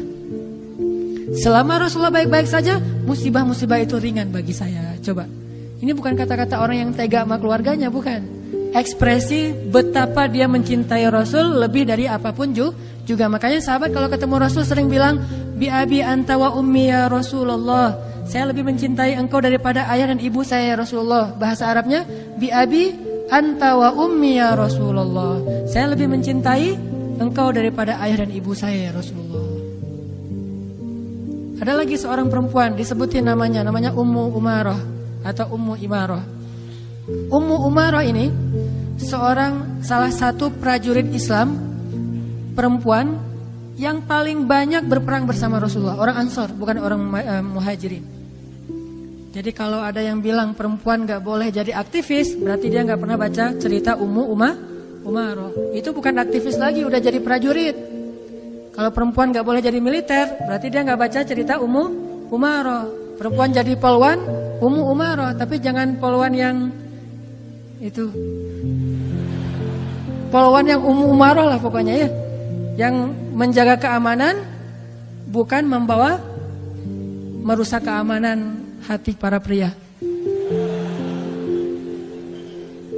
Selama Rasulullah baik-baik saja, musibah-musibah itu ringan bagi saya. Coba, ini bukan kata-kata orang yang tega sama keluarganya, bukan. Ekspresi betapa dia mencintai Rasul lebih dari apapun juga. Makanya sahabat kalau ketemu Rasul sering bilang, bi abi anta wa ummi ya Rasulullah. Saya lebih mencintai engkau daripada ayah dan ibu saya ya Rasulullah. Bahasa Arabnya, bi abi anta wa ummi ya Rasulullah. Saya lebih mencintai engkau daripada ayah dan ibu saya ya Rasulullah. Ada lagi seorang perempuan disebutin namanya Ummu Umarah atau Ummu Imarah. Ummu Umarah ini salah satu prajurit Islam perempuan yang paling banyak berperang bersama Rasulullah. Orang Ansor, bukan orang Muhajirin. Jadi kalau ada yang bilang perempuan gak boleh jadi aktivis, berarti dia gak pernah baca cerita Ummu Umarah. Itu bukan aktivis lagi, udah jadi prajurit. Kalau perempuan gak boleh jadi militer, berarti dia gak baca cerita Ummu Umarah. Perempuan jadi polwan, Ummu Umarah. Tapi jangan polwan yang itu, polwan yang Ummu Umarah lah pokoknya ya, yang menjaga keamanan, bukan merusak keamanan hati para pria.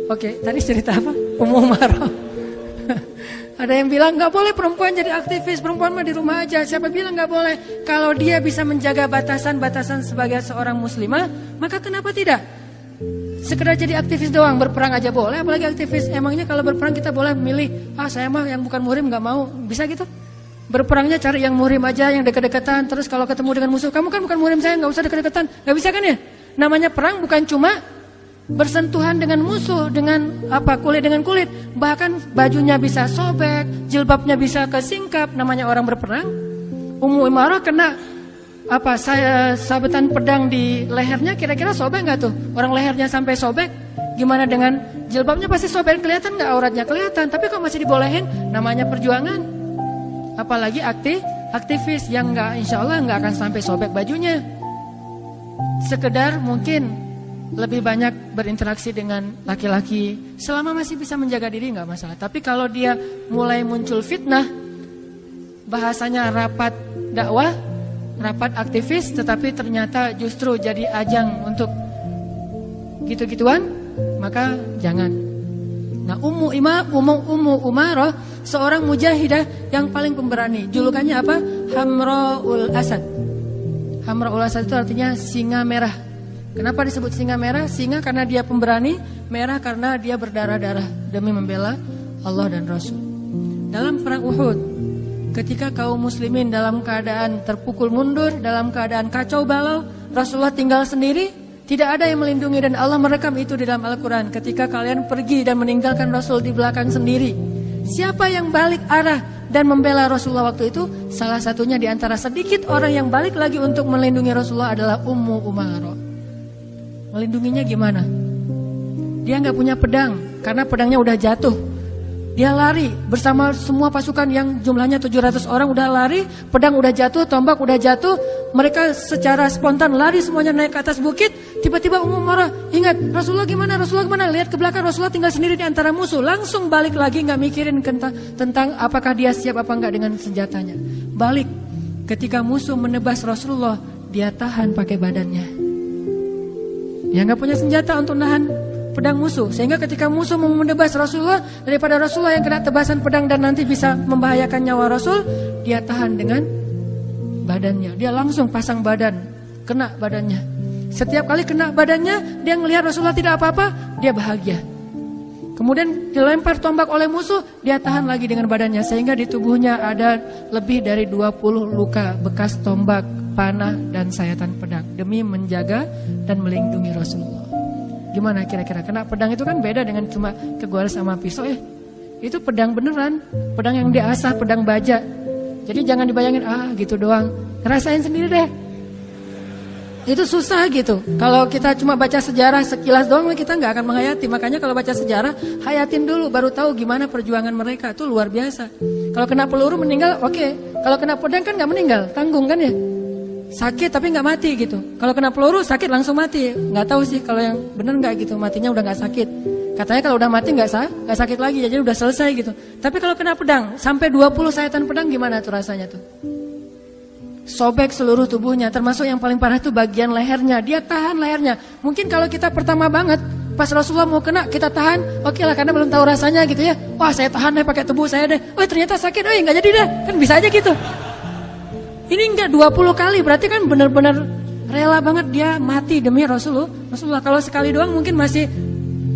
Oke, tadi cerita apa? Ummu Umarah. Ada yang bilang gak boleh perempuan jadi aktivis, perempuan mah di rumah aja. Siapa bilang gak boleh? Kalau dia bisa menjaga batasan-batasan sebagai seorang muslimah, maka kenapa tidak? Sekedar jadi aktivis doang, berperang aja boleh, apalagi aktivis. Emangnya kalau berperang kita boleh milih, saya mah yang bukan muhrim gak mau, bisa gitu? Berperangnya cari yang muhrim aja, yang dekat-dekatan. Terus kalau ketemu dengan musuh, kamu kan bukan muhrim saya, gak usah dekat-dekatan. Gak bisa kan ya? Namanya perang bukan cuma bersentuhan dengan musuh, dengan kulit dengan kulit. Bahkan bajunya bisa sobek, jilbabnya bisa kesingkap, namanya orang berperang. Ummu Imarah kena sabetan pedang di lehernya, kira-kira sobek nggak tuh? Orang lehernya sampai sobek, gimana dengan jilbabnya? Pasti sobek, kelihatan nggak auratnya? Kelihatan, tapi kok masih dibolehin? Namanya perjuangan. Apalagi aktivis yang insya Allah nggak akan sampai sobek bajunya. Sekedar mungkin lebih banyak berinteraksi dengan laki-laki, selama masih bisa menjaga diri nggak masalah. Tapi kalau dia mulai muncul fitnah, bahasanya rapat dakwah, rapat aktivis, tetapi ternyata justru jadi ajang untuk gitu-gituan, maka jangan. Nah, Ummu Umarah seorang mujahidah yang paling pemberani. Julukannya apa? Hamraul Asad. Hamraul Asad itu artinya singa merah. Kenapa disebut singa merah? Singa karena dia pemberani, merah karena dia berdarah-darah demi membela Allah dan Rasul. Dalam perang Uhud, ketika kaum muslimin dalam keadaan terpukul mundur, dalam keadaan kacau balau, Rasulullah tinggal sendiri, tidak ada yang melindungi, dan Allah merekam itu di dalam Al-Quran. Ketika kalian pergi dan meninggalkan Rasul di belakang sendiri, siapa yang balik arah dan membela Rasulullah waktu itu? Salah satunya di antara sedikit orang yang balik lagi untuk melindungi Rasulullah adalah Ummu Umarah. Melindunginya gimana? Dia nggak punya pedang karena pedangnya udah jatuh. Dia lari bersama semua pasukan yang jumlahnya 700 orang, udah lari, pedang udah jatuh, tombak udah jatuh. Mereka secara spontan lari semuanya naik ke atas bukit. Tiba-tiba Ummu Umarah ingat, Rasulullah gimana? Lihat ke belakang, Rasulullah tinggal sendiri di antara musuh. Langsung balik lagi, nggak mikirin tentang apakah dia siap apa enggak dengan senjatanya. Balik, ketika musuh menebas Rasulullah, dia tahan pakai badannya. Dia nggak punya senjata untuk nahan pedang musuh, sehingga ketika musuh mau menebas Rasulullah, daripada Rasulullah yang kena tebasan pedang dan nanti bisa membahayakan nyawa Rasul, dia tahan dengan badannya. Dia langsung pasang badan, kena badannya. Setiap kali kena badannya, dia ngelihat Rasulullah tidak apa-apa, dia bahagia. Kemudian dilempar tombak oleh musuh, dia tahan lagi dengan badannya, sehingga di tubuhnya ada lebih dari 20 luka bekas tombak, panah, dan sayatan pedang demi menjaga dan melindungi Rasulullah. Gimana kira-kira? Kena pedang itu kan beda dengan cuma kegoles sama pisau ya. Itu pedang beneran, pedang yang diasah, pedang baja. Jadi jangan dibayangin gitu doang. Rasain sendiri deh. Itu susah gitu. Kalau kita cuma baca sejarah sekilas doang kita nggak akan menghayati. Makanya kalau baca sejarah hayatin dulu baru tahu gimana perjuangan mereka. Itu luar biasa. Kalau kena peluru meninggal oke. Kalau kena pedang kan nggak meninggal, tanggung kan ya. Sakit tapi nggak mati gitu. Kalau kena peluru sakit langsung mati. Nggak tahu sih kalau yang benar nggak gitu. Matinya udah nggak sakit. Katanya kalau udah mati nggak sakit lagi. Jadi udah selesai gitu. Tapi kalau kena pedang sampai 20 sayatan pedang gimana tuh rasanya tuh? Sobek seluruh tubuhnya, termasuk yang paling parah itu bagian lehernya. Dia tahan lehernya. Mungkin kalau kita pertama banget, pas Rasulullah mau kena, kita tahan. Oke lah, karena belum tahu rasanya gitu ya. Wah, saya tahan deh pakai tubuh saya deh. Oh, ternyata sakit. Oh, nggak jadi deh. Kan bisa aja gitu. Ini enggak 20 kali, berarti kan benar-benar rela banget dia mati demi Rasulullah. Kalau sekali doang mungkin masih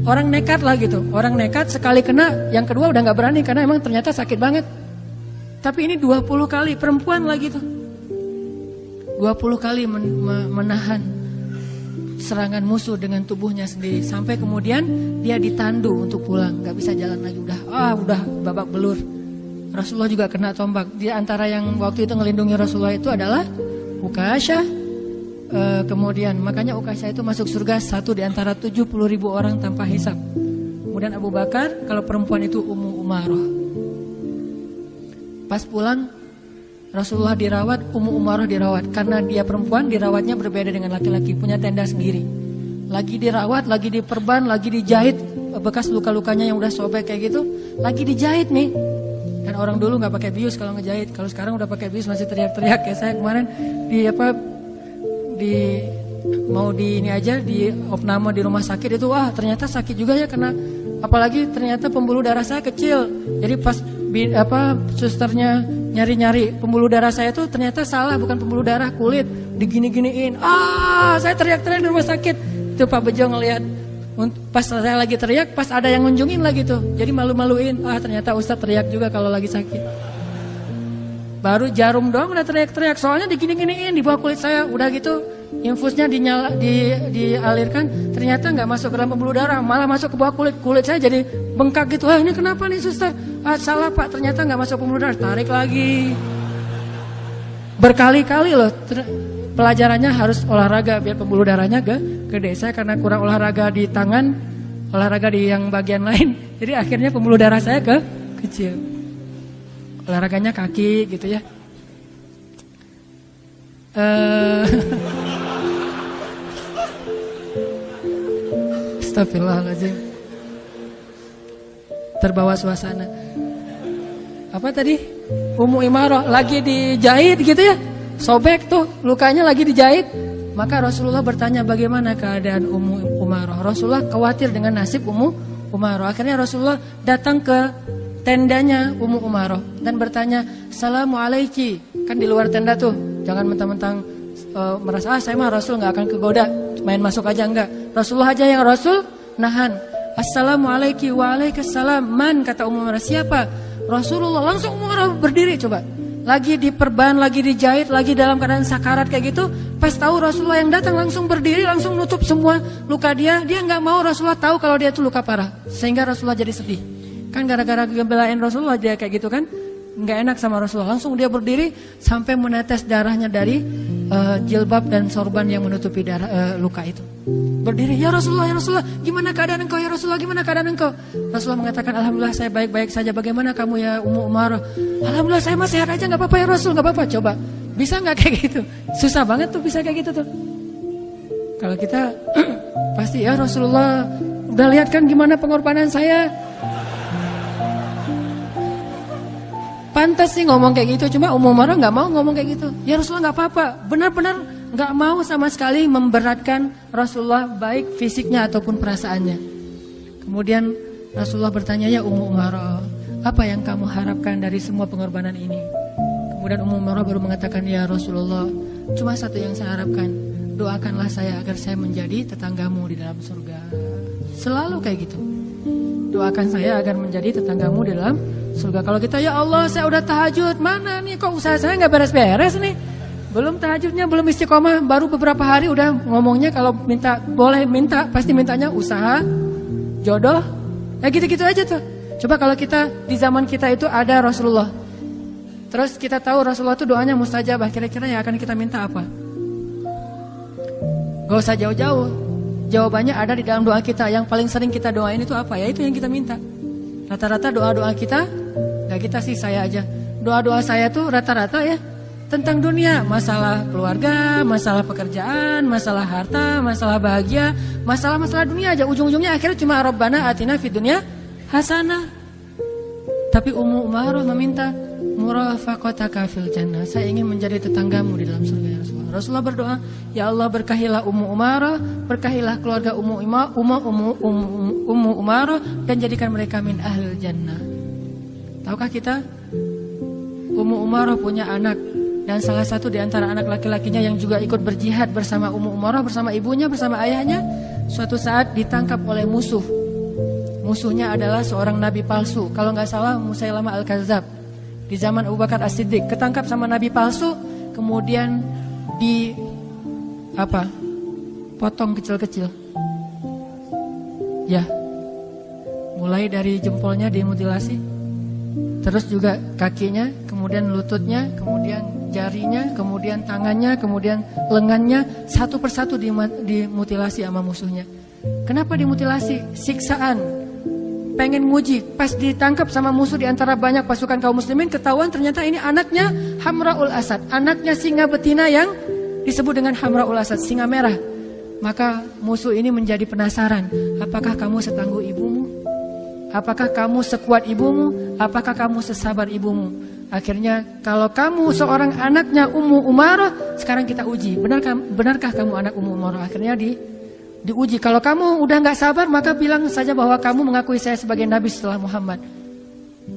orang nekat lah gitu. Orang nekat sekali kena, yang kedua udah nggak berani karena emang ternyata sakit banget. Tapi ini 20 kali, perempuan lagi tuh. 20 kali menahan serangan musuh dengan tubuhnya sendiri. Sampai kemudian dia ditandu untuk pulang. Gak bisa jalan lagi. Udah babak belur. Rasulullah juga kena tombak. Di antara yang waktu itu ngelindungi Rasulullah itu adalah Ukasyah. Kemudian makanya Ukasyah itu masuk surga satu di antara 70.000 orang tanpa hisab. Kemudian Abu Bakar, kalau perempuan itu Ummu Umaroh. Pas pulang Rasulullah dirawat, Ummu Umaroh dirawat. Karena dia perempuan, dirawatnya berbeda dengan laki-laki, punya tenda sendiri. Lagi dirawat, lagi diperban, lagi dijahit. Bekas luka-lukanya yang udah sobek kayak gitu, lagi dijahit nih. Dan orang dulu gak pakai bius kalau ngejahit. Kalau sekarang udah pakai bius masih teriak-teriak ya. Saya kemarin di opname di rumah sakit itu, ternyata sakit juga ya, kena. Apalagi ternyata pembuluh darah saya kecil. Jadi pas susternya nyari-nyari pembuluh darah saya tuh ternyata salah, bukan pembuluh darah, kulit, digini-giniin. Saya teriak-teriak di rumah sakit. Itu Pak Bejo ngelihat. Pas saya lagi teriak, pas ada yang ngunjungin lagi tuh. Jadi malu-maluin. Ternyata Ustadz teriak juga kalau lagi sakit. Baru jarum doang udah teriak-teriak. Soalnya digini-giniin di bawah kulit saya. Udah gitu infusnya dialirkan, ternyata nggak masuk ke dalam pembuluh darah, malah masuk ke bawah kulit saya jadi bengkak gitu. Ini kenapa nih suster? Salah Pak, ternyata nggak masuk pembuluh darah. Tarik lagi. Berkali-kali loh. Pelajarannya harus olahraga biar pembuluh darahnya gede. Saya karena kurang olahraga di tangan, olahraga di yang bagian lain, jadi akhirnya pembuluh darah saya kecil. Olahraganya kaki gitu ya. Astagfirullahaladzim. Terbawa suasana. Apa tadi? Ummu Umaroh lagi dijahit gitu ya. Sobek tuh, lukanya lagi dijahit. Maka Rasulullah bertanya bagaimana keadaan Ummu Umaroh. Rasulullah khawatir dengan nasib Ummu Umaroh. Akhirnya Rasulullah datang ke tendanya Ummu Umaroh dan bertanya, "Assalamualaikum." Kan di luar tenda tuh. Jangan mentang-mentang merasa saya mah Rasul nggak akan kegoda, main masuk aja enggak. Rasulullah aja yang Rasul nahan. Assalamualaikum. Waalaikumsalam. Man, kata Ummu Umaroh, siapa? Rasulullah. Langsung Ummu Umaroh berdiri coba. Lagi diperban, lagi dijahit, lagi dalam keadaan sakarat kayak gitu. Pas tahu Rasulullah yang datang langsung berdiri, langsung nutup semua luka dia. Dia nggak mau Rasulullah tahu kalau dia itu luka parah, sehingga Rasulullah jadi sedih. Kan gara-gara kebelain Rasulullah dia kayak gitu kan, nggak enak sama Rasulullah. Langsung dia berdiri sampai menetes darahnya dari jilbab dan sorban yang menutupi luka itu. Berdiri, ya Rasulullah, gimana keadaan engkau ya Rasulullah, gimana keadaan engkau? Rasulullah mengatakan, alhamdulillah saya baik-baik saja. Bagaimana kamu ya Ummu Umaroh? Alhamdulillah saya masih sehat aja, nggak apa-apa ya Rasul, nggak apa-apa. Coba, bisa nggak kayak gitu? Susah banget tuh bisa kayak gitu tuh. Kalau kita pasti ya Rasulullah, udah lihat kan gimana pengorbanan saya. Pantas sih ngomong kayak gitu, cuma Ummu Umaroh nggak mau ngomong kayak gitu. Ya Rasulullah nggak apa-apa, benar-benar nggak mau sama sekali memberatkan Rasulullah baik fisiknya ataupun perasaannya. Kemudian Rasulullah bertanya, ya Ummu Umaroh, apa yang kamu harapkan dari semua pengorbanan ini? Kemudian Ummu Umaroh baru mengatakan, ya Rasulullah, cuma satu yang saya harapkan, doakanlah saya agar saya menjadi tetanggamu di dalam surga. Selalu kayak gitu. Doakan saya agar menjadi tetanggamu di dalam surga. Kalau kita, ya Allah saya udah tahajud, mana nih kok usaha saya nggak beres-beres nih. Belum tahajudnya, belum istiqomah, baru beberapa hari udah ngomongnya kalau minta, boleh minta, pasti mintanya usaha, jodoh, ya gitu-gitu aja tuh. Coba kalau kita, di zaman kita itu ada Rasulullah, terus kita tahu Rasulullah itu doanya mustajabah, kira-kira yang akan kita minta apa? Gak usah jauh-jauh. Jawabannya ada di dalam doa kita. Yang paling sering kita doain itu apa? Ya itu yang kita minta. Rata-rata doa-doa kita, gak kita sih, saya aja. Doa-doa saya tuh rata-rata ya tentang dunia. Masalah keluarga, masalah pekerjaan, masalah harta, masalah bahagia, masalah-masalah dunia aja. Ujung-ujungnya akhirnya cuma Rabbana atina fid dunya hasanah. Tapi Ummu Umarah meminta murafaqataka fil jannah. Saya ingin menjadi tetanggamu di dalam surga ya Rasulullah. Rasulullah berdoa, ya Allah berkahilah Ummu Umarah, berkahilah keluarga Ummu Umarah dan jadikan mereka min ahlil jannah. Tahukah kita Ummu Umarah punya anak, dan salah satu di antara anak laki-lakinya yang juga ikut berjihad bersama Ummu Umarah, bersama ibunya, bersama ayahnya, suatu saat ditangkap oleh musuh. Musuhnya adalah seorang nabi palsu. Kalau nggak salah Musailamah Al-Kadzab. Di zaman Abu Bakar As-Siddiq ketangkap sama nabi palsu, kemudian potong kecil-kecil. Ya. Mulai dari jempolnya dimutilasi, terus juga kakinya, kemudian lututnya, kemudian jarinya, kemudian tangannya, kemudian lengannya, satu persatu dimutilasi sama musuhnya. Kenapa dimutilasi? Siksaan. Pengen nguji, pas ditangkap sama musuh di antara banyak pasukan kaum muslimin, ketahuan ternyata ini anaknya Hamraul Asad, anaknya singa betina yang disebut dengan Hamraul Asad, singa merah. Maka musuh ini menjadi penasaran, apakah kamu setangguh ibumu? Apakah kamu sekuat ibumu? Apakah kamu sesabar ibumu? Akhirnya kalau kamu seorang anaknya Ummu Umarah, sekarang kita uji, benarkah kamu anak Ummu Umarah? Akhirnya diuji. Kalau kamu udah gak sabar, maka bilang saja bahwa kamu mengakui saya sebagai Nabi setelah Muhammad.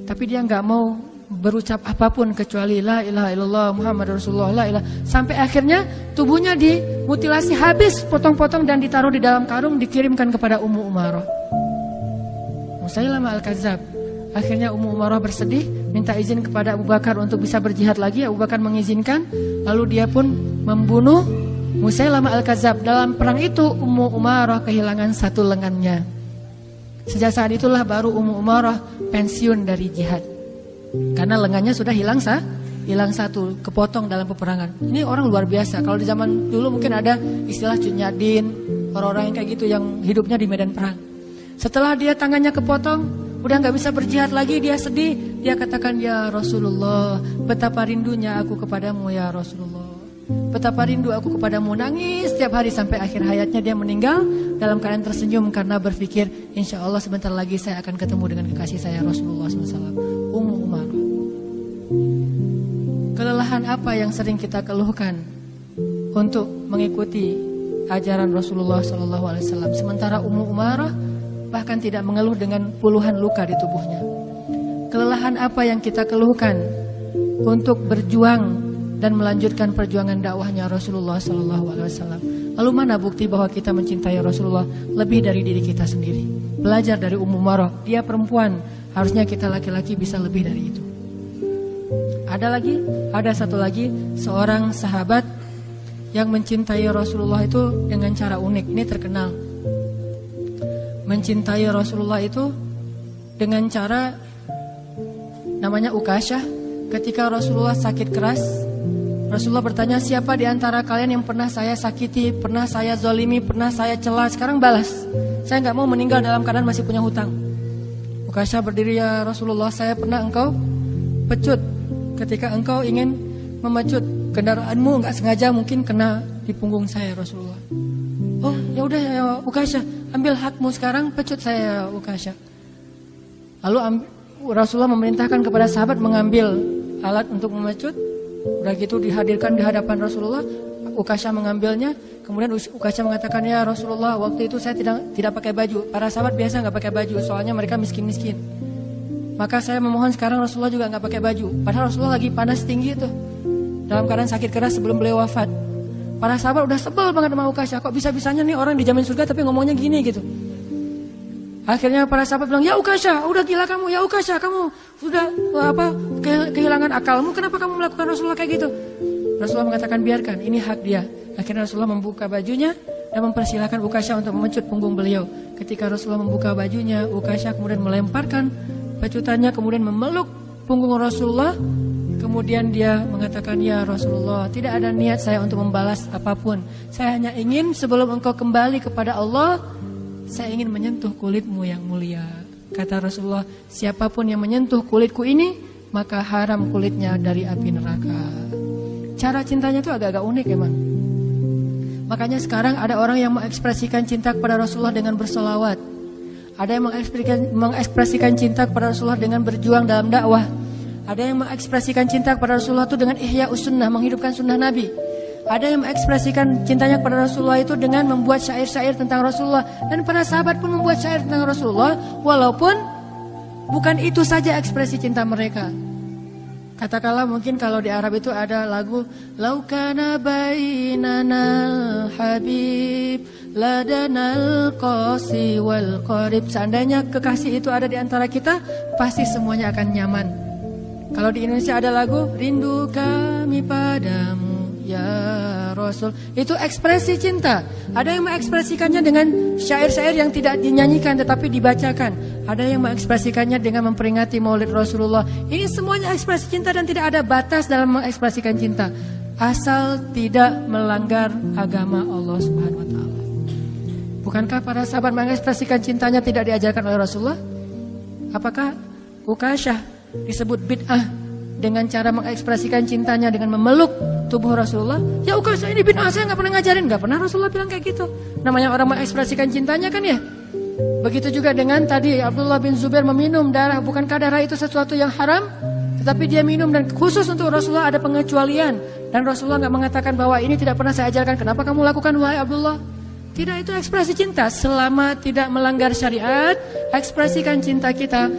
Tapi dia gak mau berucap apapun kecuali la ilaha illallah Muhammad Rasulullah, la ilaha. Sampai akhirnya tubuhnya dimutilasi habis, potong-potong dan ditaruh di dalam karung, dikirimkan kepada Ummu Umarah. Musailamah Al-Kadzab. Akhirnya Ummu Umarah bersedih, minta izin kepada Abu Bakar untuk bisa berjihad lagi. Abu Bakar mengizinkan. Lalu dia pun membunuh Musailamah Al-Kadzab. Dalam perang itu Ummu Umarah kehilangan satu lengannya. Sejak saat itulah baru Ummu Umarah pensiun dari jihad, karena lengannya sudah hilang satu, kepotong dalam peperangan. Ini orang luar biasa. Kalau di zaman dulu mungkin ada istilah cunyadin, orang-orang yang kayak gitu yang hidupnya di medan perang. Setelah dia tangannya kepotong, udah gak bisa berjihad lagi, dia sedih. Dia katakan, ya Rasulullah, betapa rindunya aku kepadamu ya Rasulullah. Betapa rindu aku kepadamu. Nangis setiap hari sampai akhir hayatnya. Dia meninggal dalam keadaan tersenyum karena berpikir, insya Allah sebentar lagi saya akan ketemu dengan kekasih saya Rasulullah SAW. Ummu Umarah. Kelelahan apa yang sering kita keluhkan untuk mengikuti ajaran Rasulullah SAW? Sementara Ummu Umarah bahkan tidak mengeluh dengan puluhan luka di tubuhnya. Kelelahan apa yang kita keluhkan untuk berjuang dan melanjutkan perjuangan dakwahnya Rasulullah SAW? Lalu mana bukti bahwa kita mencintai Rasulullah lebih dari diri kita sendiri? Belajar dari Ummu Umarah. Dia perempuan, harusnya kita laki-laki bisa lebih dari itu. Ada satu lagi, seorang sahabat yang mencintai Rasulullah itu dengan cara unik. Ini terkenal. Mencintai Rasulullah itu dengan cara namanya Ukasyah. Ketika Rasulullah sakit keras, Rasulullah bertanya, siapa di antara kalian yang pernah saya sakiti, pernah saya zalimi, pernah saya cela, sekarang balas. Saya gak mau meninggal dalam keadaan masih punya hutang. Ukasyah berdiri, ya Rasulullah, saya pernah engkau pecut ketika engkau ingin memecut kendaraanmu, gak sengaja mungkin kena di punggung saya Rasulullah. Oh ya udah ya Ukasyah, ambil hakmu sekarang, pecut saya Ukasyah. Lalu Rasulullah memerintahkan kepada sahabat mengambil alat untuk memecut. Udah gitu dihadirkan di hadapan Rasulullah. Ukasyah mengambilnya. Kemudian Ukasyah mengatakan, ya Rasulullah, waktu itu saya tidak pakai baju. Para sahabat biasa gak pakai baju, soalnya mereka miskin-miskin. Maka saya memohon sekarang Rasulullah juga gak pakai baju. Padahal Rasulullah lagi panas tinggi itu, dalam keadaan sakit keras sebelum beliau wafat. Para sahabat udah sebel banget sama Ukasyah. Kok bisa-bisanya nih orang dijamin surga tapi ngomongnya gini gitu. Akhirnya para sahabat bilang, ya Ukasyah, udah gila kamu, ya Ukasyah, kamu sudah kehilangan akalmu, kenapa kamu melakukan Rasulullah kayak gitu? Rasulullah mengatakan, biarkan, ini hak dia. Akhirnya Rasulullah membuka bajunya dan mempersilahkan Ukasyah untuk memecut punggung beliau. Ketika Rasulullah membuka bajunya, Ukasyah kemudian melemparkan pecutannya, kemudian memeluk punggung Rasulullah. Kemudian dia mengatakan, ya Rasulullah, tidak ada niat saya untuk membalas apapun. Saya hanya ingin sebelum engkau kembali kepada Allah, saya ingin menyentuh kulitmu yang mulia. Kata Rasulullah, siapapun yang menyentuh kulitku ini, maka haram kulitnya dari api neraka. Cara cintanya itu agak-agak unik emang. Makanya sekarang ada orang yang mengekspresikan cinta kepada Rasulullah dengan bersolawat. Ada yang mengekspresikan cinta kepada Rasulullah dengan berjuang dalam dakwah. Ada yang mengekspresikan cinta kepada Rasulullah itu dengan ihya sunnah, menghidupkan sunnah Nabi. Ada yang mengekspresikan cintanya kepada Rasulullah itu dengan membuat syair-syair tentang Rasulullah. Dan para sahabat pun membuat syair tentang Rasulullah, walaupun bukan itu saja ekspresi cinta mereka. Katakanlah mungkin kalau di Arab itu ada lagu Laukana bainanal habib ladanal qasi wal qarib. Seandainya kekasih itu ada di antara kita, pasti semuanya akan nyaman. Kalau di Indonesia ada lagu Rindu kami padamu ya Rasul, itu ekspresi cinta. Ada yang mengekspresikannya dengan syair-syair yang tidak dinyanyikan tetapi dibacakan. Ada yang mengekspresikannya dengan memperingati Maulid Rasulullah. Ini semuanya ekspresi cinta dan tidak ada batas dalam mengekspresikan cinta, asal tidak melanggar agama Allah Subhanahu wa taala. Bukankah para sahabat mengekspresikan cintanya tidak diajarkan oleh Rasulullah? Apakah Ukasyah disebut bid'ah dengan cara mengekspresikan cintanya dengan memeluk tubuh Rasulullah? Ya Ukasyah ini bid'ah, saya gak pernah ngajarin. Gak pernah Rasulullah bilang kayak gitu. Namanya orang mengekspresikan cintanya kan ya. Begitu juga dengan tadi Abdullah bin Zubair meminum darah. Bukankah darah itu sesuatu yang haram? Tetapi dia minum dan khusus untuk Rasulullah ada pengecualian. Dan Rasulullah gak mengatakan bahwa ini tidak pernah saya ajarkan. Kenapa kamu lakukan wahai Abdullah? Tidak, itu ekspresi cinta. Selama tidak melanggar syariat, ekspresikan cinta kita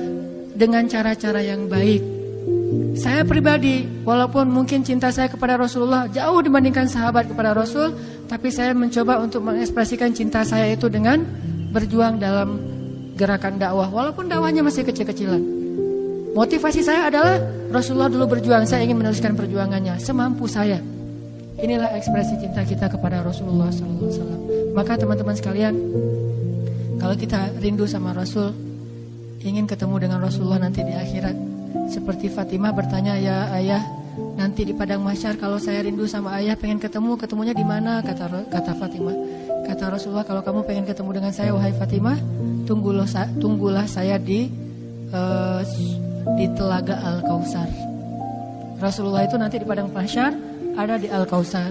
dengan cara-cara yang baik. Saya pribadi, walaupun mungkin cinta saya kepada Rasulullah jauh dibandingkan sahabat kepada Rasul, tapi saya mencoba untuk mengekspresikan cinta saya itu dengan berjuang dalam gerakan dakwah, walaupun dakwahnya masih kecil-kecilan. Motivasi saya adalah Rasulullah dulu berjuang, saya ingin meneruskan perjuangannya semampu saya. Inilah ekspresi cinta kita kepada Rasulullah SAW. Maka teman-teman sekalian, kalau kita rindu sama Rasul, ingin ketemu dengan Rasulullah nanti di akhirat, seperti Fatimah bertanya, ya ayah, nanti di padang mahsyar kalau saya rindu sama ayah, pengen ketemu, ketemunya di mana? Kata Fatimah. Kata Rasulullah, kalau kamu pengen ketemu dengan saya wahai Fatimah, tunggulah saya di telaga Al-Kautsar. Rasulullah itu nanti di padang mahsyar ada di Al-Kautsar.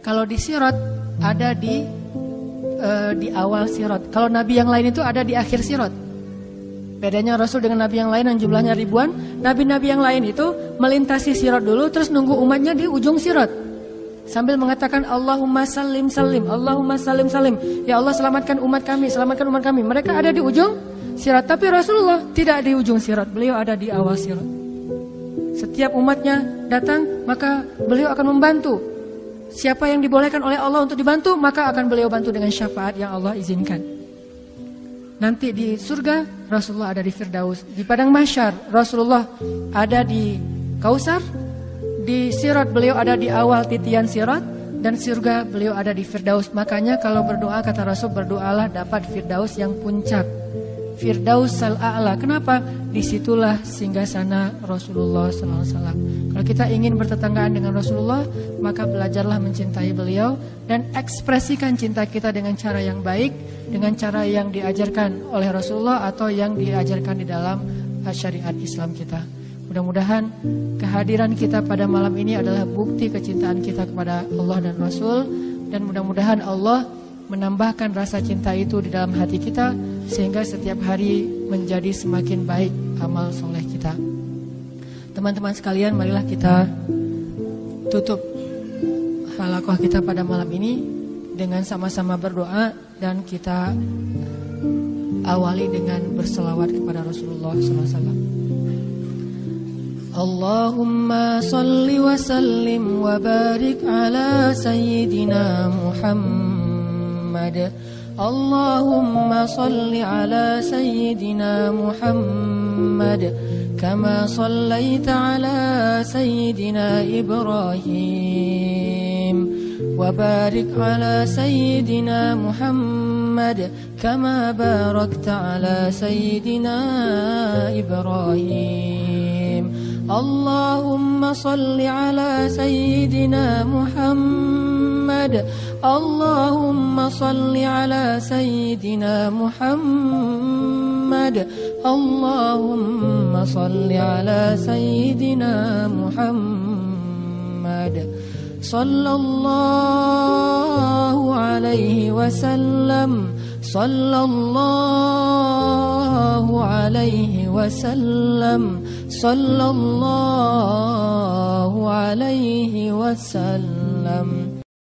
Kalau di Sirat ada di awal Sirat. Kalau nabi yang lain itu ada di akhir Sirat. Bedanya Rasul dengan nabi yang lain yang jumlahnya ribuan. Nabi-nabi yang lain itu melintasi Sirat dulu, terus nunggu umatnya di ujung Sirat sambil mengatakan Allahumma salim salim, Allahumma salim salim. Ya Allah, selamatkan umat kami, selamatkan umat kami. Mereka ada di ujung Sirat, tapi Rasulullah tidak di ujung Sirat. Beliau ada di awal Sirat. Setiap umatnya datang, maka beliau akan membantu. Siapa yang dibolehkan oleh Allah untuk dibantu, maka akan beliau bantu dengan syafaat yang Allah izinkan. Nanti di surga, Rasulullah ada di Firdaus. Di padang mahsyar, Rasulullah ada di Kautsar. Di Sirat, beliau ada di awal titian Sirat. Dan surga, beliau ada di Firdaus. Makanya kalau berdoa, kata Rasul, berdoalah dapat Firdaus yang puncak, Firdaus al-A'la. Kenapa? Disitulah singgasana Rasulullah SAW. Kalau kita ingin bertetanggaan dengan Rasulullah, maka belajarlah mencintai beliau dan ekspresikan cinta kita dengan cara yang baik, dengan cara yang diajarkan oleh Rasulullah atau yang diajarkan di dalam syariat Islam kita. Mudah-mudahan kehadiran kita pada malam ini adalah bukti kecintaan kita kepada Allah dan Rasul, dan mudah-mudahan Allah menambahkan rasa cinta itu di dalam hati kita sehingga setiap hari menjadi semakin baik amal soleh kita. Teman-teman sekalian, marilah kita tutup halaqah kita pada malam ini dengan sama-sama berdoa, dan kita awali dengan berselawat kepada Rasulullah SAW. Allahumma salli wa sallim wa barik ala sayyidina Muhammad. Allahumma salli ala sayyidina Muhammad kama sallaita ala sayyidina Ibrahim wa barik ala sayyidina Muhammad kama barakta ala sayyidina Ibrahim. اللهم صل على سيدنا محمد اللهم صل على سيدنا محمد اللهم صل على سيدنا محمد صلى الله عليه وسلم صلى الله عليه وسلم صلى الله عليه وسلم